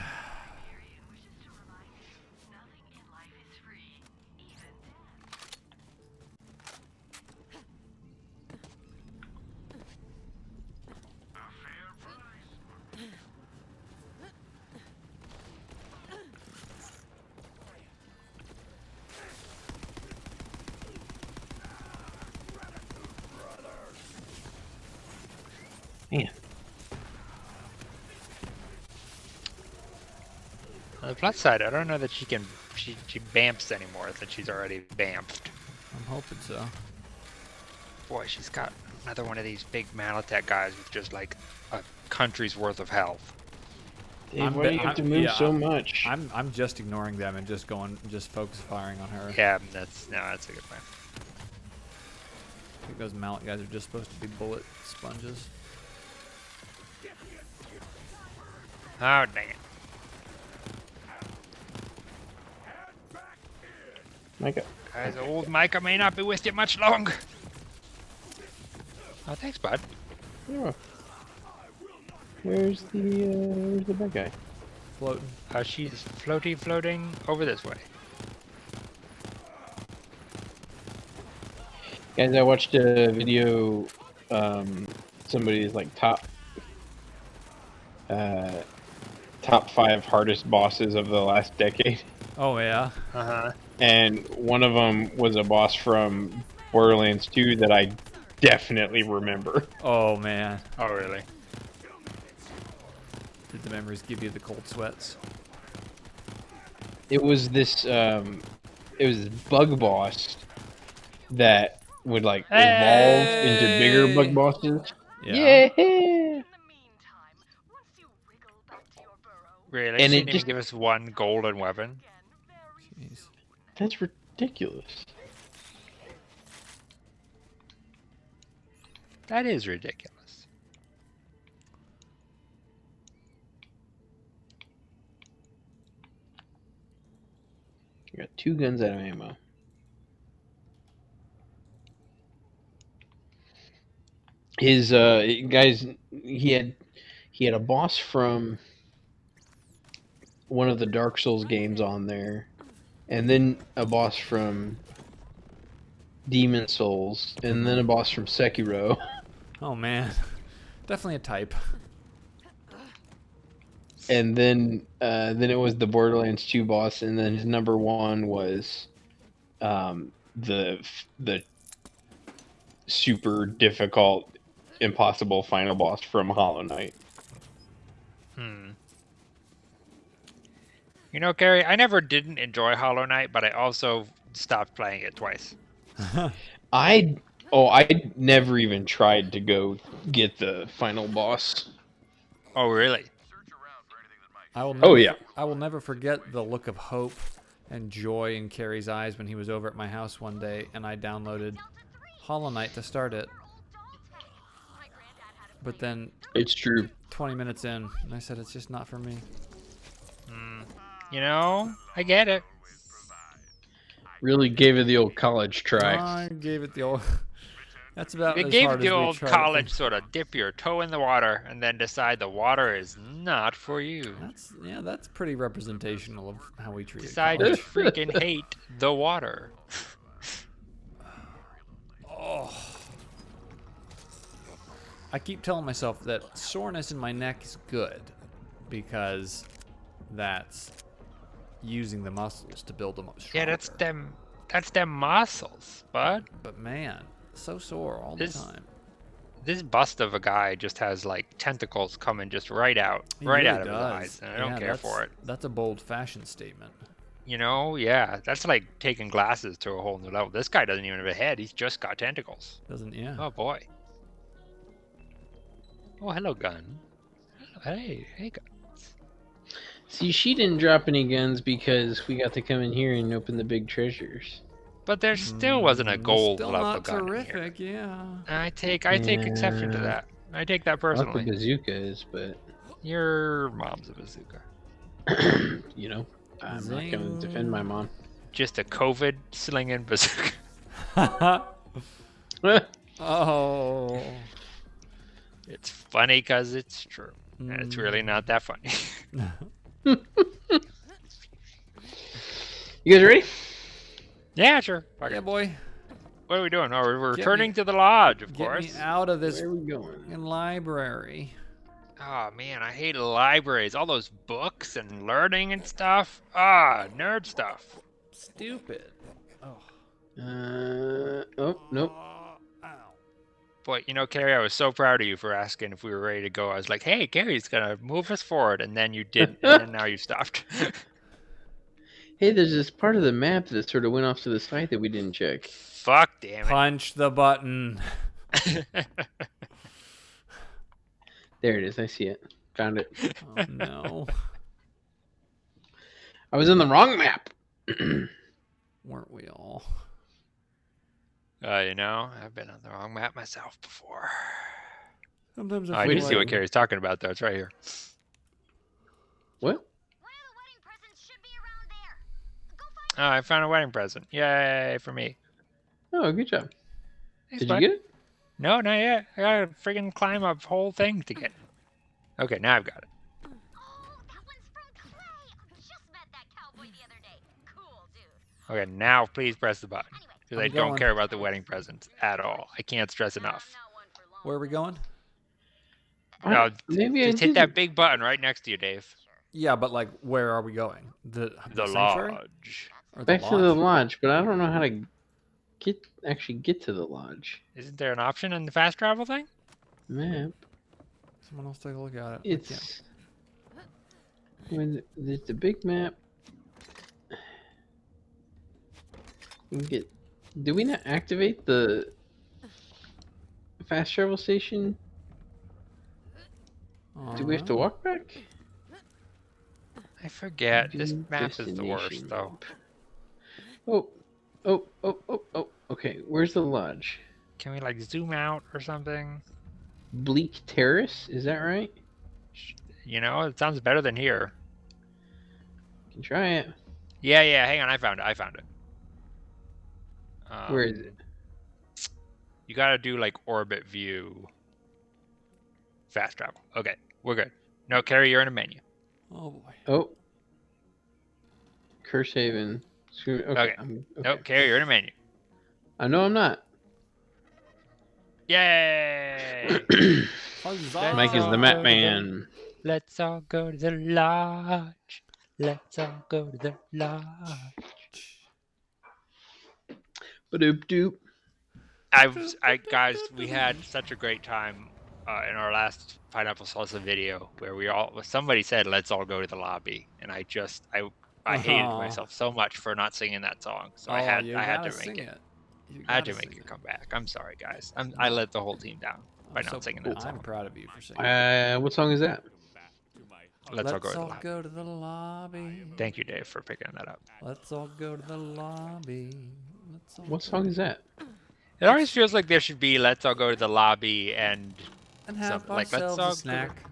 Man, On the plus side, I don't know that she bamps anymore, that she's already bamped. I'm hoping so. Boy, she's got another one of these big Malotech guys with just like a country's worth of health. Dave, why do you have to move so much? I'm just ignoring them and just focus firing on her. Yeah, that's a good plan. I think those mallet guys are just supposed to be bullet sponges. Oh, dang it. Micah. Guys, old Micah may not be with you much longer. Oh, thanks, bud. Yeah. Where's the bad guy? Floating. She's floating over this way. Guys, I watched a video. Somebody's like top 5 hardest bosses of the last decade, Oh yeah. Uh-huh. and one of them was a boss from Borderlands 2 that I definitely remember. Oh man. Oh, really? Did the memories give you the cold sweats? It was this bug boss that would like evolve into bigger bug bosses. Yeah. Yeah. Really? And She it didn't just- even give us one golden weapon? Jeez. That's ridiculous. That is ridiculous. I got 2 guns out of ammo. His guys, he had a boss from one of the Dark Souls games on there, and then a boss from Demon Souls, and then a boss from Sekiro. Oh man. Definitely a type. And then it was the Borderlands 2 boss, and then his number 1 was the super difficult, impossible final boss from Hollow Knight. You know, Gary, I never didn't enjoy Hollow Knight, but I also stopped playing it twice. I never even tried to go get the final boss. Oh, really? I will never, Oh, yeah. I will never forget the look of hope and joy in Carrie's eyes when he was over at my house one day and I downloaded Hollow Knight to start it. But then It's true. 20 minutes in, and I said it's just not for me. You know, I get it. Really gave it the old college try. I gave it the old That's about They as gave hard the as we old try college sort of dip your toe in the water and then decide the water is not for you. That's pretty representational of how we treat Decide you college. freaking hate the water. Oh. I keep telling myself that soreness in my neck is good because that's using the muscles to build them up stronger. Yeah, that's them muscles, bud. But man, so sore all the time. This bust of a guy just has like tentacles coming just right out He of really his eyes, and I don't care for it. That's a bold fashion statement. You know, yeah, that's like taking glasses to a whole new level. This guy doesn't even have a head; he's just got tentacles. Yeah. Oh boy. Oh, hello, gun. Hey, gun. See, she didn't drop any guns because we got to come in here and open the big treasures. But there still wasn't a gold still level not gun terrific, in here. yeah. I take exception to that. I take that I like personally. the bazookas, but Your mom's a bazooka. you know, I'm not Zing. going to defend my mom. Just a COVID slinging bazooka. Oh. It's funny because it's true. And it's really not that funny. You guys ready? Yeah, sure. Fuck Yeah, it. boy. What are we doing? Oh, we're Get returning me- to the lodge, of Get course. me out of this Where are we going? fucking library. Oh, man, I hate libraries. All those books and learning and stuff. Ah, nerd stuff. Stupid. Oh. Oh, nope. Ow. Boy, you know, Carrie, I was so proud of you for asking if we were ready to go. I was like, hey, Carrie's going to move us forward. And then you didn't. And then now you stopped. Hey, there's this part of the map that sort of went off to the side that we didn't check. Fuck, damn it. Punch the button. There it is. I see it. Found it. Oh, no. I was in the wrong map. Weren't we all? You know, I've been on the wrong map myself before. Sometimes I feel do see what like- Carrie's talking about, though. It's right here. What? Oh, I found a wedding present. Yay for me. Oh, good job. Thanks, Did bud. you get it? No, not yet. I gotta friggin' climb a whole thing to get it. Okay, now I've got it. Oh, that one's from Clay. I just met that cowboy the other day. Cool, dude. Okay, now please press the button. Because I I'm don't going. care about the wedding presents at all. I can't stress enough. Not one for long. Where are we going? No, Maybe I just hit did. that big button right next to you, Dave. Yeah, but like, where are we going? The sanctuary? lodge. Or the Back to the lodge? lodge, but I don't know how to actually get to the lodge. Isn't there an option in the fast travel thing? Map. Someone else take a look at it. It's when there's the big map. We can get. Do we not activate the fast travel station? Do we have to walk back? I forget. This View map is the worst, destination though. map. Oh. Okay, where's the lodge? Can we, like, zoom out or something? Bleak Terrace, is that right? You know, it sounds better than here. Can try it. Yeah, hang on. I found it. Where is it? You gotta do, like, orbit view. Fast travel. Okay, we're good. No, Carrie, you're in a menu. Oh boy. Oh. Curse Haven. Okay. Okay. okay. Nope, Carrie, you're in a menu. I know I'm not. Yay! Huzzah! Mike is the map man. Let's all go to the lodge. Let's all go to the lodge. Ba-doop doop. Guys, we had such a great time in our last PineappleSalsa video where somebody said, "Let's all go to the lobby," and I hated Aw. myself so much for not singing that song. So I Oh, had you to gotta make sing it. You I had gotta to make sing it come back. I'm sorry, guys. I let the whole team down by not singing that I'm song. proud of you for singing. What song is that? Let's all go to the all lobby. go to the lobby. Thank you, Dave, for picking that up. Let's all go to the lobby. What song is that? It always feels like there should be "Let's all go to the lobby" and And have something like, let's ourselves all a snack.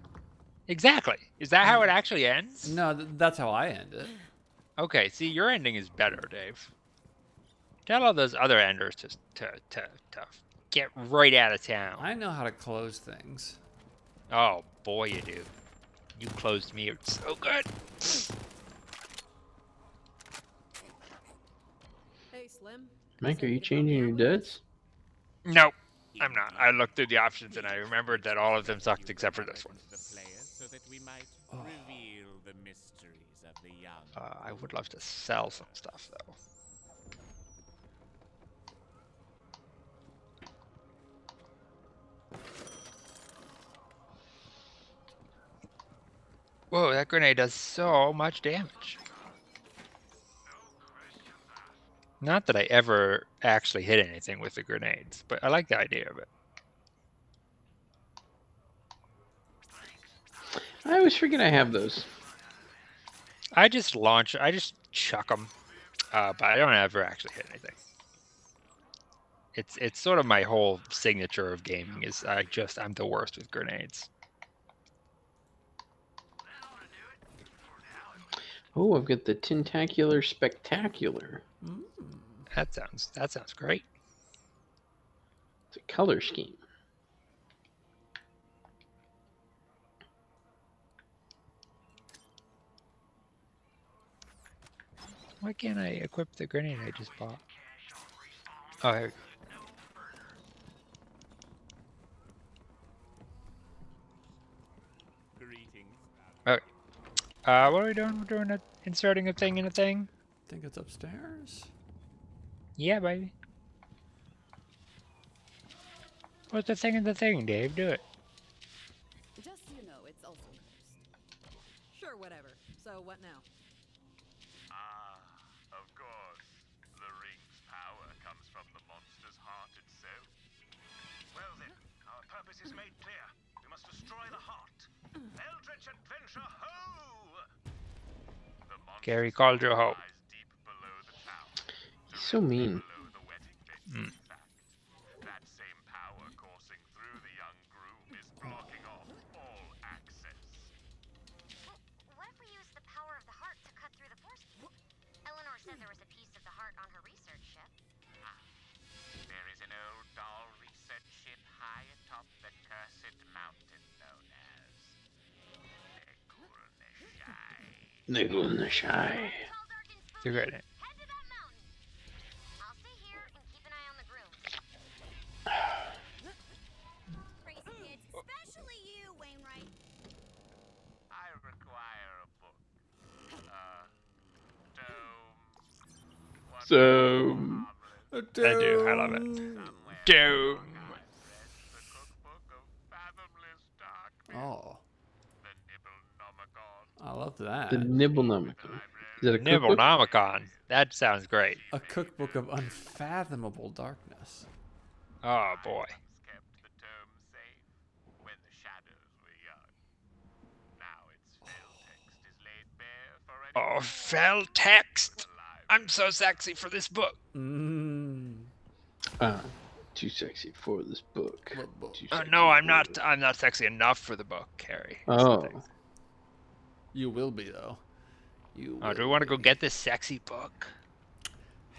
exactly. Is that how it actually ends? No, that's how I end it. Okay, see, your ending is better, Dave. Tell all those other enders to Get right out of town. I know how to close things. Oh, boy, you do. You closed me out so good. Hey, Slim. Mike, are you Something to help me changing out your with this? duds? No, I'm not. I looked through the options and I remembered that all of them sucked except for this one. So that we might reveal the mysteries of the young. I would love to sell some stuff, though. Whoa, that grenade does so much damage. Not that I ever actually hit anything with the grenades, but I like the idea of it. I always forget I have those. I just chuck them, but I don't ever actually hit anything. It's sort of my whole signature of gaming is I'm the worst with grenades. Oh, I've got the Tentacular Spectacular. That sounds great. It's a color scheme. Why can't I equip the grenade I just bought? Oh, here we go. Greetings. Okay. What are we doing? We're doing inserting a thing in a thing? Think it's upstairs? Yeah, baby. Put the thing in the thing, Dave. Do it. Just so you know, it's also cursed. Sure, whatever. So what now? Of course. The ring's power comes from the monster's heart itself. Well then, our purpose is made clear. We must destroy the heart. Eldritch adventure, ho! The monster's Gary called you a hoe. lies deep below the town. He's so mean. Below the wedding venue, in fact. That same power coursing through the young groom is blocking off all access. What if we use the power of the heart to cut through the force field? Eleanor said there was a piece of the heart on her research ship. There is an old doll research ship high atop the cursed mountain known as Niggle in the shy. It's all dark and You're spooky. good. Head to that mountain. I'll stay here and keep an eye on the groom. Crazy kids, especially you, Wainwright. I require a book. Tome. So, I do. I love it. Doom. The cookbook of fathomless darkness. Oh, The Nibblenomicon. I love that. the Nibblenomicon. Is that a cookbook? Nibblenomicon. That sounds great. A cookbook of unfathomable darkness. Oh, boy. Kept the tome safe when the shadows were young. Now its fell text is laid bare for anyone Oh, fell text. alive. I'm so sexy for this book. Too sexy for this book. What book? Too Oh, sexy no, I'm for not. it. I'm not sexy enough for the book, Carrie. That's the Oh, thing. You will be, though. You Oh, do we will want to go be. get this sexy book?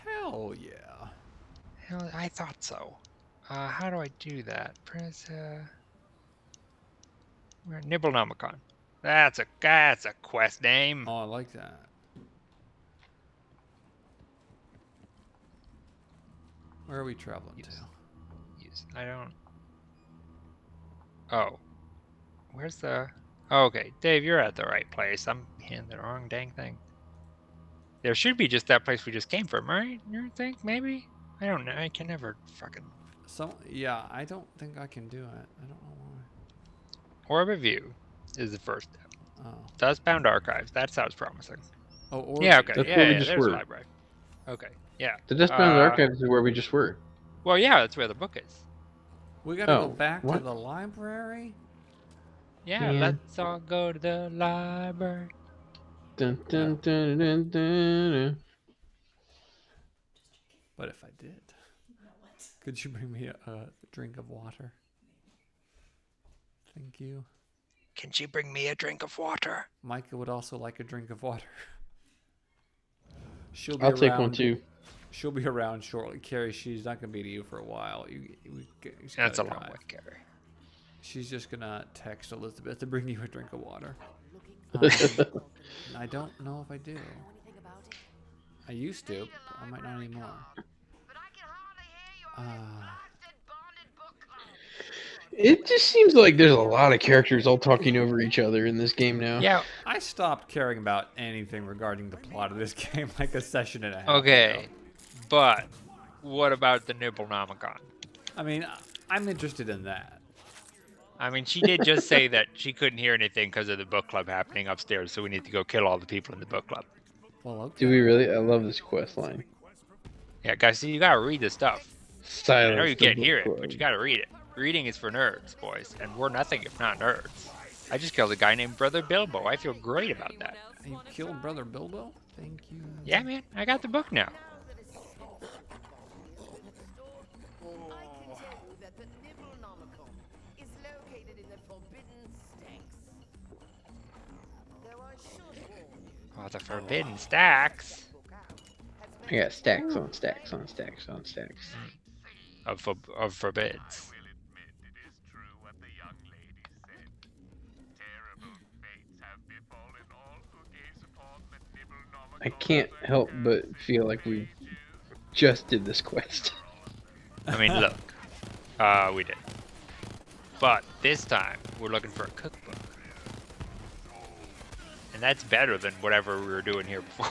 Hell yeah. Hell, I thought so. How do I do that? Press where Nibblenomicon. That's a quest name. Oh, I like that. Where are we traveling to? I don't. Oh, where's the? Oh, okay, Dave, you're at the right place. I'm in the wrong dang thing. There should be just that place we just came from, right? You think maybe? I don't know. I can never fucking. Yeah, I don't think I can do it. I don't know why. Orb View is the first step. Oh. Dustbound Archives. That sounds promising. Oh, or Yeah, okay. That's yeah, where we yeah, just there's a were. library. Okay, yeah. the Dustbound Archives is where we just were. Well, yeah, that's where the book is. We gotta Oh, go back to what? the library? Yeah, Man. let's all go to the library. Dun, dun, dun, dun, dun, dun. But if I did, could you bring me a drink of water? Thank you. Can you bring me a drink of water? Micah would also like a drink of water. She'll be I'll take one around too. She'll be around shortly. Carrie, she's not going to be to you for a while. That's a long way, Carrie. She's just going to text Elizabeth to bring you a drink of water. I don't know if I do. I used to. But I might not anymore. It just seems like there's a lot of characters all talking over each other in this game now. Yeah. I stopped caring about anything regarding the plot of this game like a session and a half Okay. ago. But what about the Nibblenomicon? I mean, I'm interested in that. I mean, she did just say that she couldn't hear anything because of the book club happening upstairs, so we need to go kill all the people in the book club. Well, okay. Do we really? I love this quest line. Yeah, guys, see, you gotta read this stuff. Silence. I know you the can't book hear it, club. but you gotta read it. Reading is for nerds, boys, and we're nothing if not nerds. I just killed a guy named Brother Bilbo. I feel great about that. You killed Brother Bilbo? Thank you. Yeah, man, I got the book now. Oh, the Forbidden Stacks I got stacks on stacks on stacks on stacks. of forbids. I will admit it is true what the young lady said. Terrible fates have befallen all who gaze upon the Nibblenomical. I can't help but feel like we just did this quest. I mean, look, we did. But this time, we're looking for a cookbook. And that's better than whatever we were doing here before.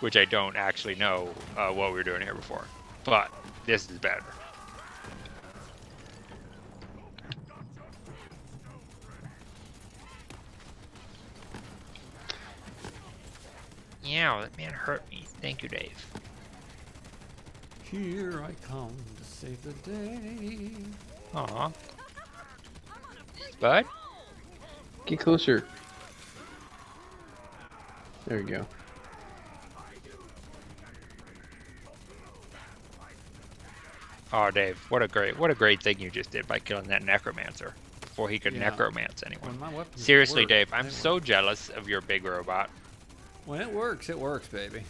Which I don't actually know what we were doing here before. But this is better. Yeah, that man hurt me. Thank you, Dave. Here I come to save the day. Aw. Bud? Get closer. There we go. Oh, Dave, what a great thing you just did by killing that necromancer before he could Yeah. necromance anyone. When my weapons Seriously, work, Dave, I'm they so work. jealous of your big robot. When it works, baby.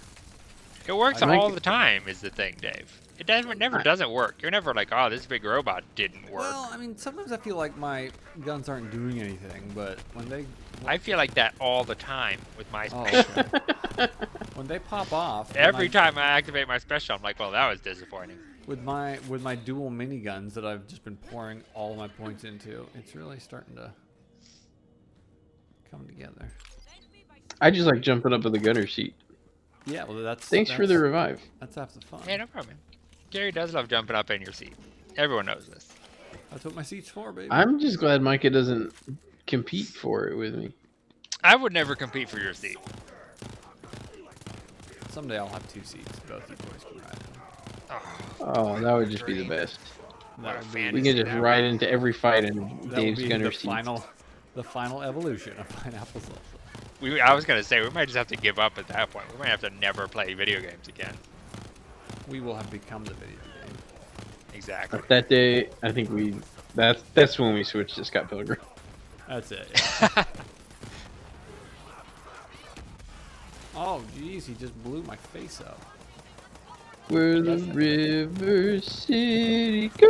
It works I like all it. the time, is the thing, Dave. It never doesn't work. You're never like, oh, this big robot didn't work. Well, I mean, sometimes I feel like my guns aren't doing anything, but when they I feel like that all the time with my oh, special. okay. When they pop off, Every time I activate my special, I'm like, well, that was disappointing. with my dual miniguns that I've just been pouring all my points into, it's really starting to come together. I just like jumping up in the gunner seat. Yeah, well, Thanks for the revive. That's half the fun. Hey, no problem. Gary does love jumping up in your seat. Everyone knows this. That's what my seat's for, baby. I'm just glad Micah doesn't compete for it with me. I would never compete for your seat. Someday I'll have two seats. Both you boys can ride in. Oh, that would just be the best. That would be, We fantasy can just that ride into every fight in that would Dave's be gunner the seat. final evolution of PineappleSalsa. I was gonna say we might just have to give up at that point. We might have to never play video games again. We will have become the video game. Exactly. But that day, I think that's when we switched to Scott Pilgrim. That's it. Oh, jeez, he just blew my face up. Where the River City goes.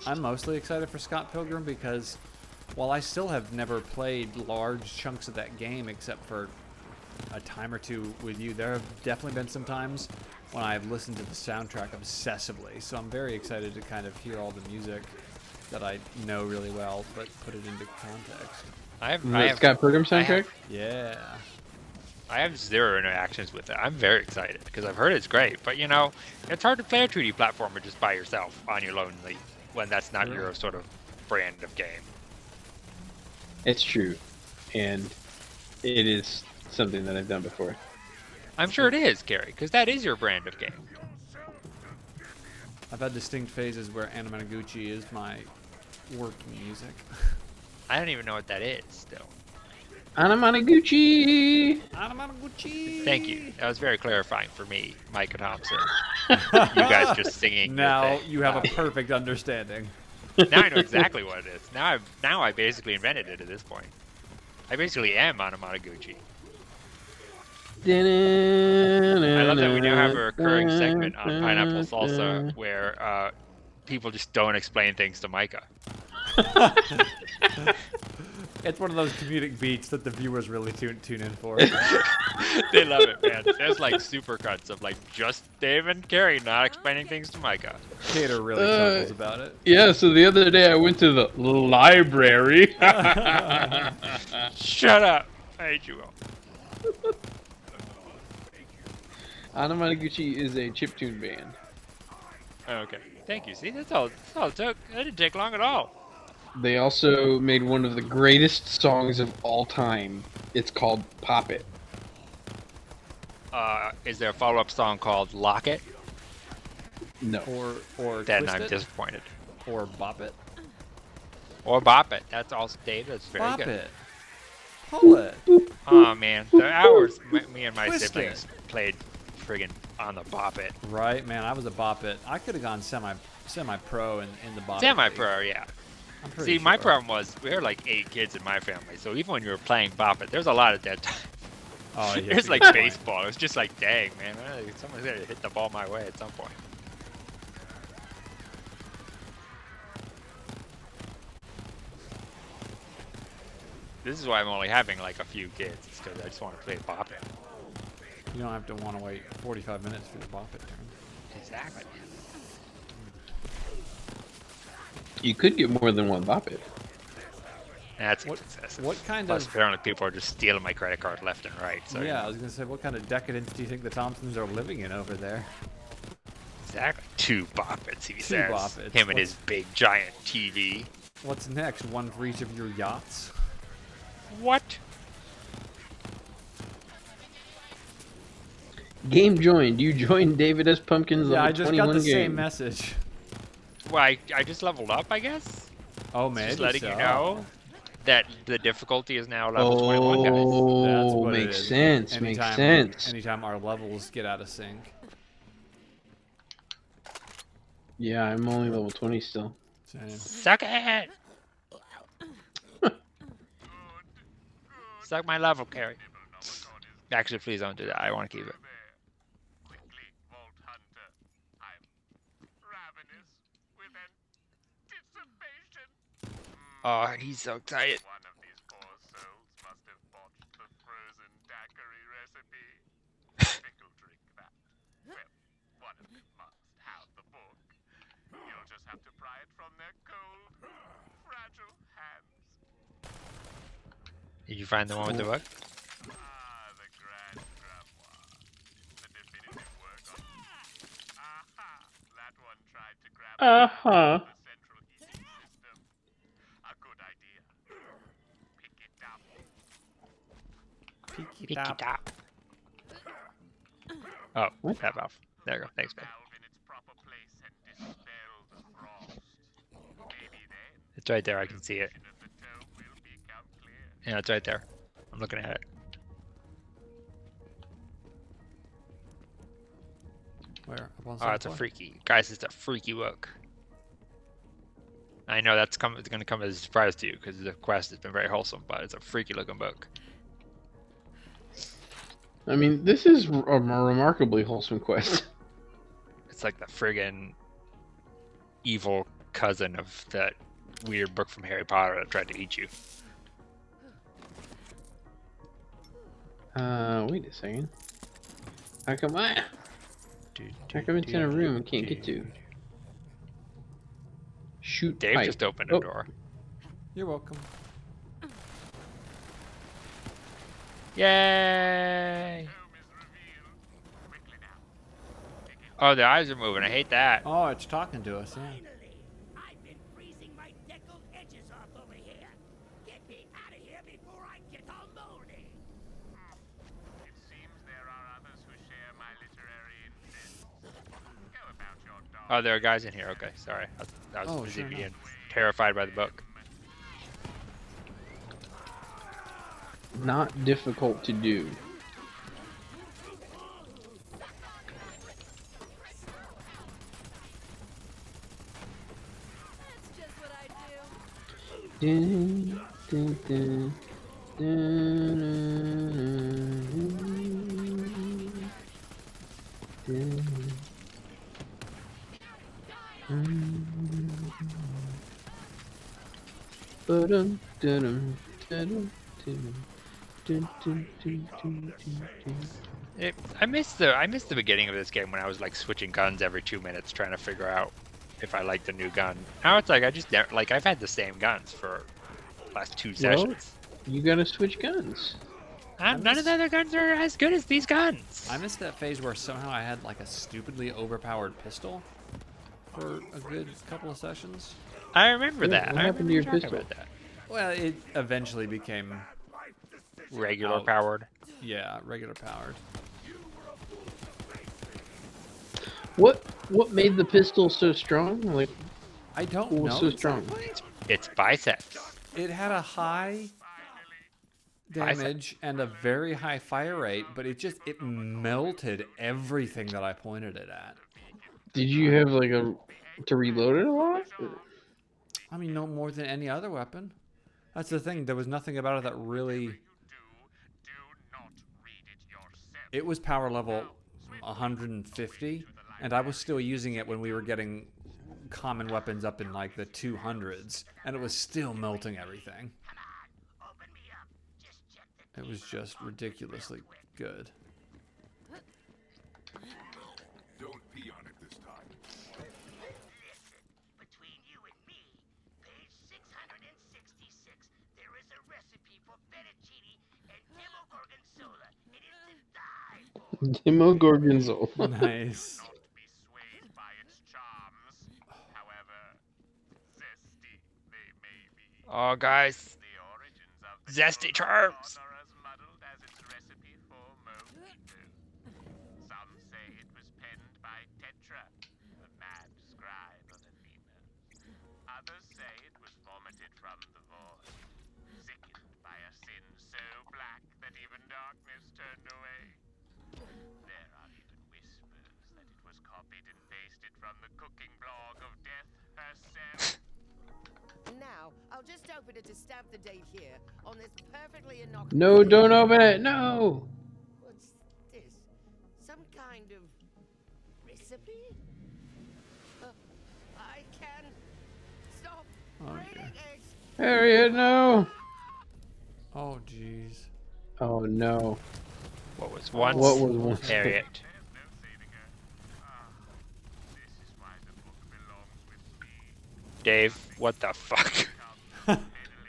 I'm mostly excited for Scott Pilgrim because while I still have never played large chunks of that game except for a time or two with you, there have definitely been some times when I've listened to the soundtrack obsessively. So I'm very excited to kind of hear all the music that I know really well, but put it into context. The Scott Pilgrim soundtrack? Yeah. I have zero interactions with it. I'm very excited because I've heard it's great, but you know, it's hard to play a 2D platformer just by yourself on your lonely when that's not your sort of brand of game. It's true. And it is something that I've done before. I'm sure it is, Gary, because that is your brand of game. I've had distinct phases where Anamanaguchi is my work music. I don't even know what that is still. Anamanaguchi! Anamanaguchi! Thank you. That was very clarifying for me, Micah Thompson. You guys just singing. your Now thing. you have a perfect understanding. Now I know exactly what it is. Now I basically invented it at this point. I basically am Anamanaguchi. I love that we now have a recurring segment on Pineapple Salsa where people just don't explain things to Micah. It's one of those comedic beats that the viewers really tune in for. They love it, man. There's like supercuts of like just Dave and Carrie not explaining things to Micah. Cater really chuckles about it. Yeah, so the other day I went to the library. Shut up. I hate you all. Anamanaguchi is a chiptune band. Okay. Thank you. See, that's all it took. That didn't take long at all. They also made one of the greatest songs of all time. It's called Pop It. Is there a follow-up song called Lock It? No. Or Then Twist I'm It, disappointed. or Bop It. Or Bop It. That's also Dave. That's very Bop good. it. Pull it. Oh man, the hours me and my Twist siblings played friggin' on the Bop It. Right, man. I was a Bop It. I could have gone semi-pro in the Bop It. Semi-pro, yeah. I'm pretty See, my sure. problem was we were like 8 kids in my family, so even when you were playing Bop It, there's a lot of dead time. Oh, yeah, It that's was a like good point. baseball. It was just like, dang, man, someone's gonna hit the ball my way at some point. This is why I'm only having like a few kids, it's because I just want to play Bop It. You don't have to want to wait 45 minutes for the Bop It turn. Exactly. You could get more than one Bop It. That's What- excessive. what kind Plus, of- apparently people are just stealing my credit card left and right. So Yeah, I was gonna say, what kind of decadence do you think the Thompsons are living in over there? exactly. 2 Bop Its, he Two says. Bop Its. Him and What's- his big giant TV. What's next? One for each of your yachts? What? Game joined. You joined David S. Pumpkin's Yeah, level I just 21 got the game. same message. Well, I just leveled up, I guess. Oh, man. Just letting you know that the difficulty is now level 21, guys. That's Oh, what it makes is. sense. Makes sense. Anytime our levels get out of sync. Yeah, I'm only level 20 still. Same. Suck it! Suck my level, Carrie. Actually, please don't do that. I want to keep it. Quickly, Vault Hunter. I'm ravenous with anticipation. Oh, he's so tired. One of these poor souls must have botched the frozen daiquiri recipe. Pickle drink that. Well, one of them must have the book. You'll just have to pry it from their cold, fragile hands. Did you find the one with the book? Ah, the grand grimoire. The definitive work on... Aha! That one tried to grab Uh-huh. the central heating system. A good idea. Pick it up. Pick it up. Oh, that valve. There you go. Thanks, man. Valve in its proper place and dispel the frost. Maybe then It's right there. I can see it. of the toe will become clear. Yeah, it's right there. I'm looking at it. Where? Up on Oh, it's a floor? freaky. Guys, it's a freaky book. I know it's going to come as a surprise to you because the quest has been very wholesome, but it's a freaky looking book. I mean, this is a remarkably wholesome quest. It's like the friggin' evil cousin of that weird book from Harry Potter that tried to eat you. Wait a second. How come it's in a room I can't get to? Shoot Dave pipe. just opened a Oh, door. You're welcome. Yay! Home is revealed. Quickly now. Oh, the eyes are moving. I hate that. Oh, it's talking to us, yeah. I've been freezing my deckled edges off over here. Get me out of here before I get all moldy. It seems there are others who share my literary interests. Go about your dog. Oh, there are guys in here. Okay, sorry. I was Oh, busy sure being enough. terrified by the book. not difficult to do. That's just what I do. Dun, dun, dun, dun, dun, dun, dun. I missed the beginning of this game when I was like switching guns every 2 minutes trying to figure out if I liked a new gun. Now it's like I just never, like I've had the same guns for last 2 Well, sessions. you gotta switch guns. None of the other guns are as good as these guns. I missed that phase where somehow I had like a stupidly overpowered pistol for a good couple of sessions. I remember Yeah, that. what I happened remember to your talking pistol? about that. Well, it eventually became, Regular Out. powered. yeah, regular powered. What made the pistol so strong? Like, I don't what know. was so strong? exactly. It's biceps. It had a high damage and a very high fire rate, but it melted everything that I pointed it at. Did you have like to reload it a lot? I mean, no more than any other weapon. That's the thing. There was nothing about it that really. Do not read it yourself. It was power level 150, and I was still using it when we were getting common weapons up in like the 200s, and it was still melting everything. Open me up. Just check the It was just ridiculously good. Don't pee on it this time. Listen, between you and me, page 666, there is a recipe for fettuccine and demogorgonzola. It is to die for. Demogorgonzola. Nice. Not be swayed by its charms. However zesty they may be. Oh, guys. The origins of the Zesty Demogorgon charms. are as muddled as its recipe for mojito. Some say it was penned by Tetra, the mad scribe of Athena. Others say it was vomited from the void, sickened by a sin so black that even darkness turned away. There are even whispers that it was copied and pasted from the cooking blog of Death herself. Now, I'll just open it to stamp the date here on this perfectly innocuous. No, don't open it. No. What's this? Some kind of recipe? I can stop breeding eggs. Harriet, no. Oh, jeez. Oh no. What was once What was once Harriet? There's no saving her. This is why the book belongs with me. Dave, what the fuck?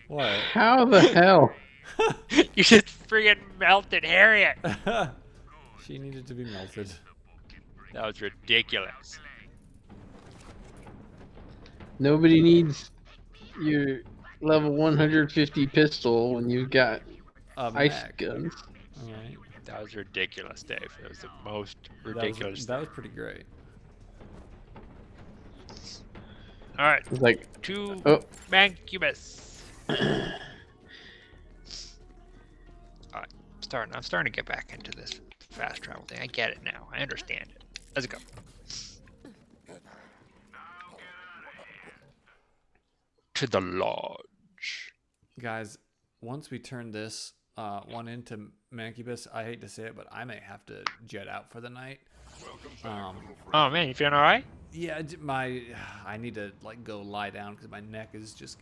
What? How the hell? You just friggin' melted Harriet. She needed to be melted. That was ridiculous. Nobody needs your level 150 pistol when you've got ice Mech. guns. All right. That was ridiculous, Dave. It was the most That ridiculous. was pretty great. All right, It's like, to oh, Mancubus. I'm starting to get back into this fast travel thing. I get it now. I understand it. Let's go. To the lodge. Guys, once we turn this one into Mancubus, I hate to say it, but I may have to jet out for the night. Oh man, you feeling all right? Yeah, I need to like go lie down because my neck is just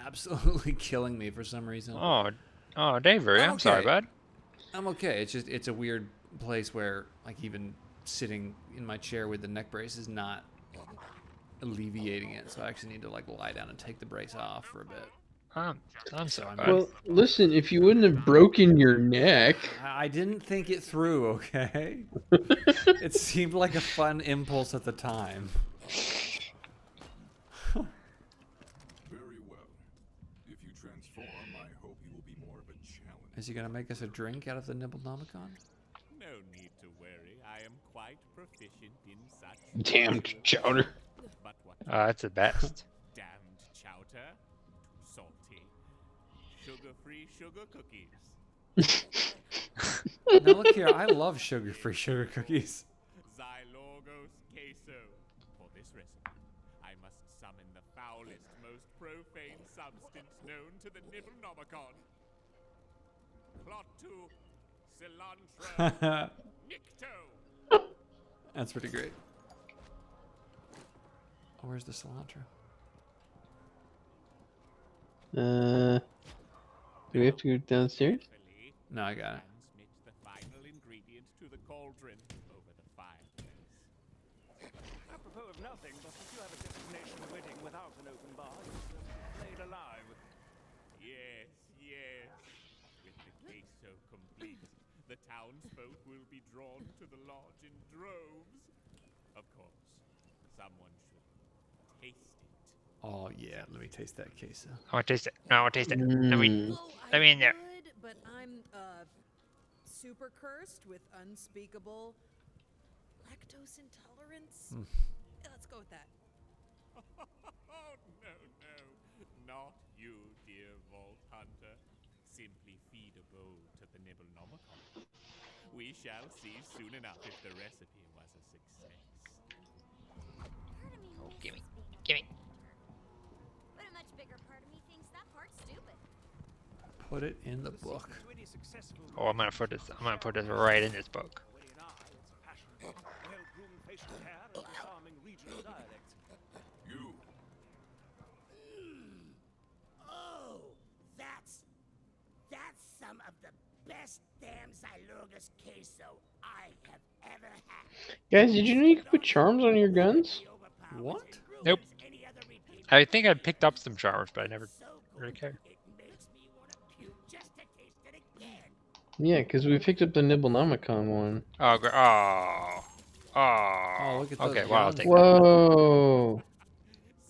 absolutely killing me for some reason. Oh, Dave, I'm sorry, okay. bud. I'm okay. It's a weird place where like even sitting in my chair with the neck brace is not alleviating it. So I actually need to like lie down and take the brace off for a bit. I'm sorry, I'm- bud. well, listen, if you wouldn't have broken your neck. I didn't think it through, okay? It seemed like a fun impulse at the time. Very well. If you transform, I hope you will be more of a challenge. Is he gonna make us a drink out of the Nibblenomicon? No need to worry. I am quite proficient in such. Damn chowder. But what? That's the best. Damned chowder. Too salty. Sugar-free sugar cookies. Now look here, I love sugar-free sugar cookies. Xylorgos queso. For this recipe, I must summon the foulest, most profane substance known to the Nibblenomicon. Plot to cilantro nicto. That's pretty great. Oh, where's the cilantro? Do we have to go downstairs? Carefully, No, I got it. transmit the final ingredient to the cauldron over the fireplace. Apropos of nothing, but if you have a destination wedding without an open bar, it's laid alive. Yes, yes. With the queso complete, the townsfolk will be drawn to the lodge in droves. Of course, someone should taste it. Oh yeah, let me taste that queso. I want to taste it. No, I want to taste it. Let me Oh, let me in there. would, but I'm super cursed with unspeakable lactose intolerance. Yeah, let's go with that. Oh, no, no. Not you, dear Vault Hunter. Simply feed a bowl to the Nibblenomicon. We shall see soon enough if the recipe was a success. Part of me Oh, misses gimme, being a gimme. but a much bigger part of me thinks that part's stupid. Put it in the book. To any successful Oh, I'm gonna put this. I'm gonna put this right in this book. wedding eye, it's a passion. Well-groomed facial hair and disarming regional dialects. You. Oh, that's some of the best damn Xylogus queso I have ever had. Guys, did you know you could put charms on your guns? What? Nope. I think I picked up some charms, but I never really cared. It makes me want to puke just to taste it again. Yeah, because we picked up the Nibblenomicon one. Oh, oh, oh. look at those Okay, well I'll guns. take that. Whoa!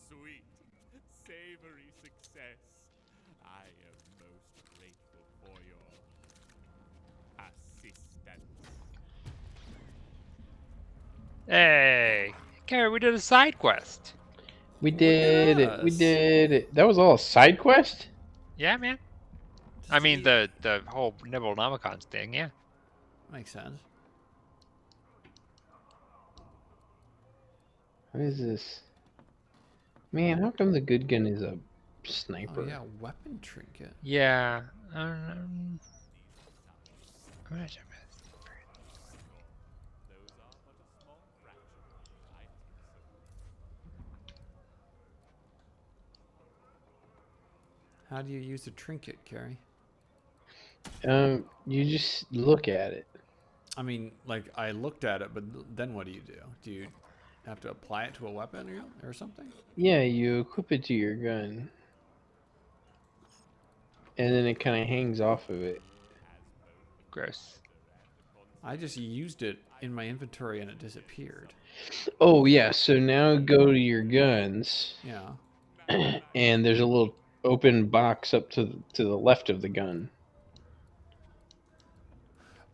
Sweet, savory success. I am most grateful for your assistance. Hey, Carrie, we did a side quest. We did it. We Yes. did it. That was all a side quest? Yeah, man. I mean the whole Nibblenomicons thing. Yeah. Makes sense. What is this? Man, how come the good gun is a Oh sniper? yeah, weapon trinket. Yeah. I'm gonna check this. Those are but a small fraction of the items. How do you use a trinket, Carrie? You just look at it. I mean, like I looked at it, but then what do you do? Do you have to apply it to a weapon or something? Yeah, you equip it to your gun. And then it kind of hangs off of it. Gross. I just used it in my inventory and it disappeared. Oh, yeah, so now go to your guns. Yeah. And there's a little open box up to the left of the gun.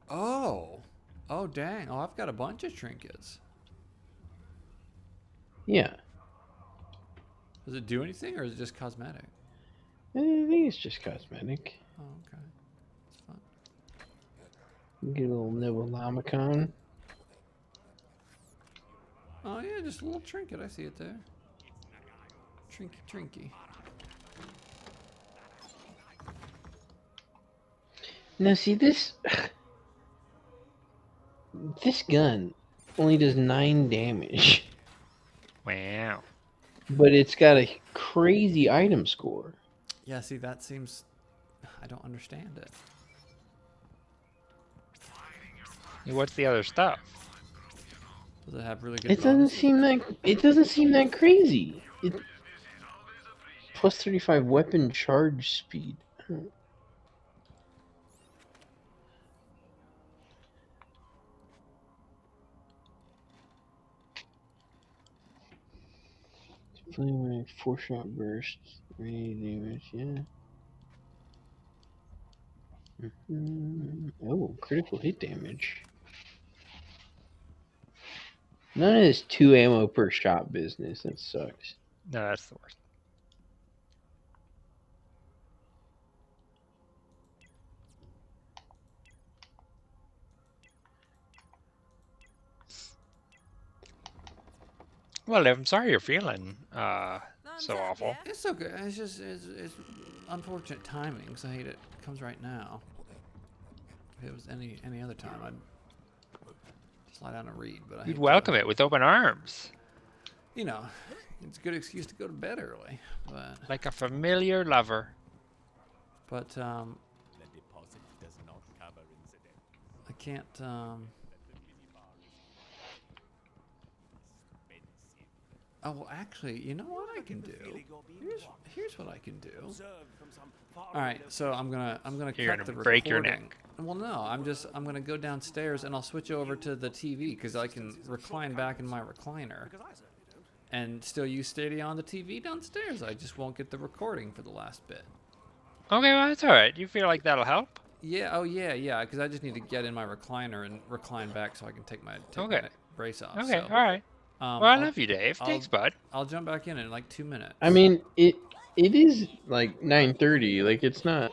Oh. Oh dang. Oh, I've got a bunch of trinkets. Yeah. Does it do anything or is it just cosmetic? I think it's just cosmetic. Oh, okay. It's fun. Get a little Nibblenomicon. Oh yeah, just a little trinket. I see it there. Trinky, trinky. Now see this this gun only does 9 damage, Wow. but it's got a crazy item score. Yeah, see, that seems... I don't understand it. Yeah, what's the other stuff? Does it have really good It doesn't bonuses? seem that crazy. It plus 35 weapon charge speed. Flame 4-shot burst, 3 damage, yeah. Oh, critical hit damage. None of this 2 ammo per shot business. That sucks. No, that's the worst. Well, Liv, I'm sorry you're feeling so up, awful. yeah? It's okay. It's just it's unfortunate timing. 'Cause I hate it comes right now. If it was any other time, I'd lie down and read. But You'd welcome it with open arms. You know, it's a good excuse to go to bed early. But Like a familiar lover. The deposit does not cover incident. I can't. That the minibar is expensive. Oh well, actually, you know what I can do? Here's what I can do. All right, so I'm gonna You're cut gonna the break your recording. neck. Well, no, I'm gonna go downstairs and I'll switch over to the TV because I can recline back in my recliner, and still use Stadia on the TV downstairs. I just won't get the recording for the last bit. Okay, well, that's all right. You feel like that'll help? Yeah. Oh yeah. Because I just need to get in my recliner and recline back so I can take my Okay. brace off. Okay, so, all right. Well, I love you, Dave. Thanks, bud. I'll jump back in like 2 minutes. I mean, it is like 9:30. Like it's not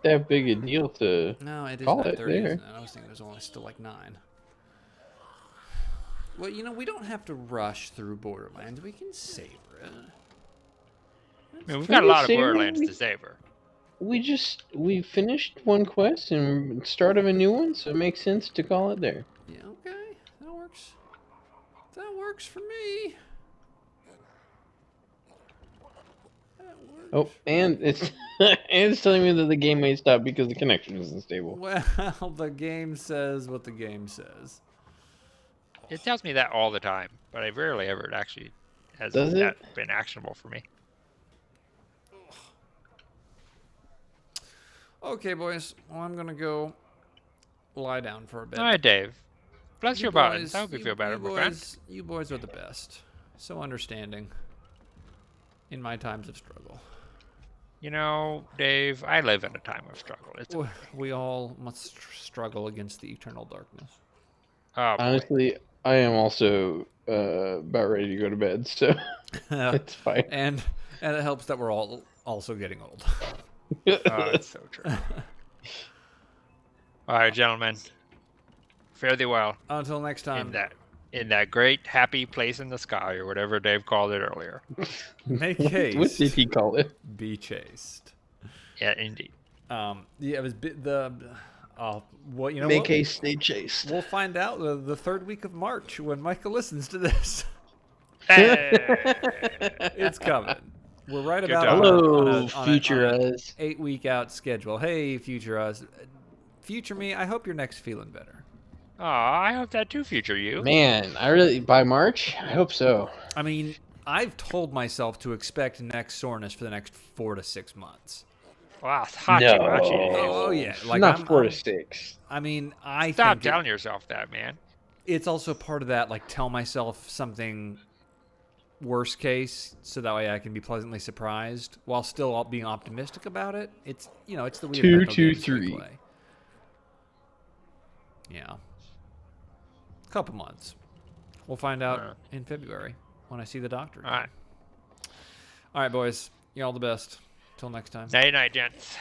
that big a deal to No, it is call it 9:30, there. isn't it? I was thinking it was only still like 9. Well, you know, we don't have to rush through Borderlands. We can savor it. I mean, we've got a lot of Savor, Borderlands to savor. We finished one quest and start of a new one, so it makes sense to call it there. Yeah, okay. That works. That works for me. That works. Oh, and it's and it's telling me that the game may stop because the connection isn't stable. Well, the game says what the game says. It tells me that all the time, but I rarely ever actually has Does that it? been actionable for me. Okay, boys. Well, I'm gonna go lie down for a bit. All right, Dave. Bless You your buttons. boys- I hope you feel better, my friend. You boys are the best. So understanding in my times of struggle. You know, Dave, I live in a time of struggle. It's We all must struggle against the eternal darkness. oh, boy. Honestly, I am also about ready to go to bed, so it's fine. And it helps that we're all also getting old. Oh, it's so true. All right, gentlemen. Fare thee well Until next time. in that great happy place in the sky, or whatever Dave called it earlier. Make What haste. did he call it? Be chaste. Yeah, indeed. Yeah, it was what you know. Make what? haste, stay chaste. We'll find out the third week of March when Micah listens to this. Hey. It's coming. We're right Good about job. Hello, future on a us. 8-week out schedule. Hey, future us, future me. I hope your neck's feeling better. Aw, I hope that too, future you. Man, by March, I hope so. I mean, I've told myself to expect neck soreness for the next 4 to 6 months. Wow, it's hachi, hachi, Dave. Oh yeah, like not I'm, 4 to I'm- 6. I mean, I Stop think telling yourself that, man. it's also part of that. Like, tell myself something worst case, so that way I can be pleasantly surprised while still being optimistic about it. It's it's the weird 2, mental 2, games we 3. play. Yeah, couple months. We'll find out in February when I see the doctor. All right. All right, boys. You all the best. Till next time. Night, night, gents.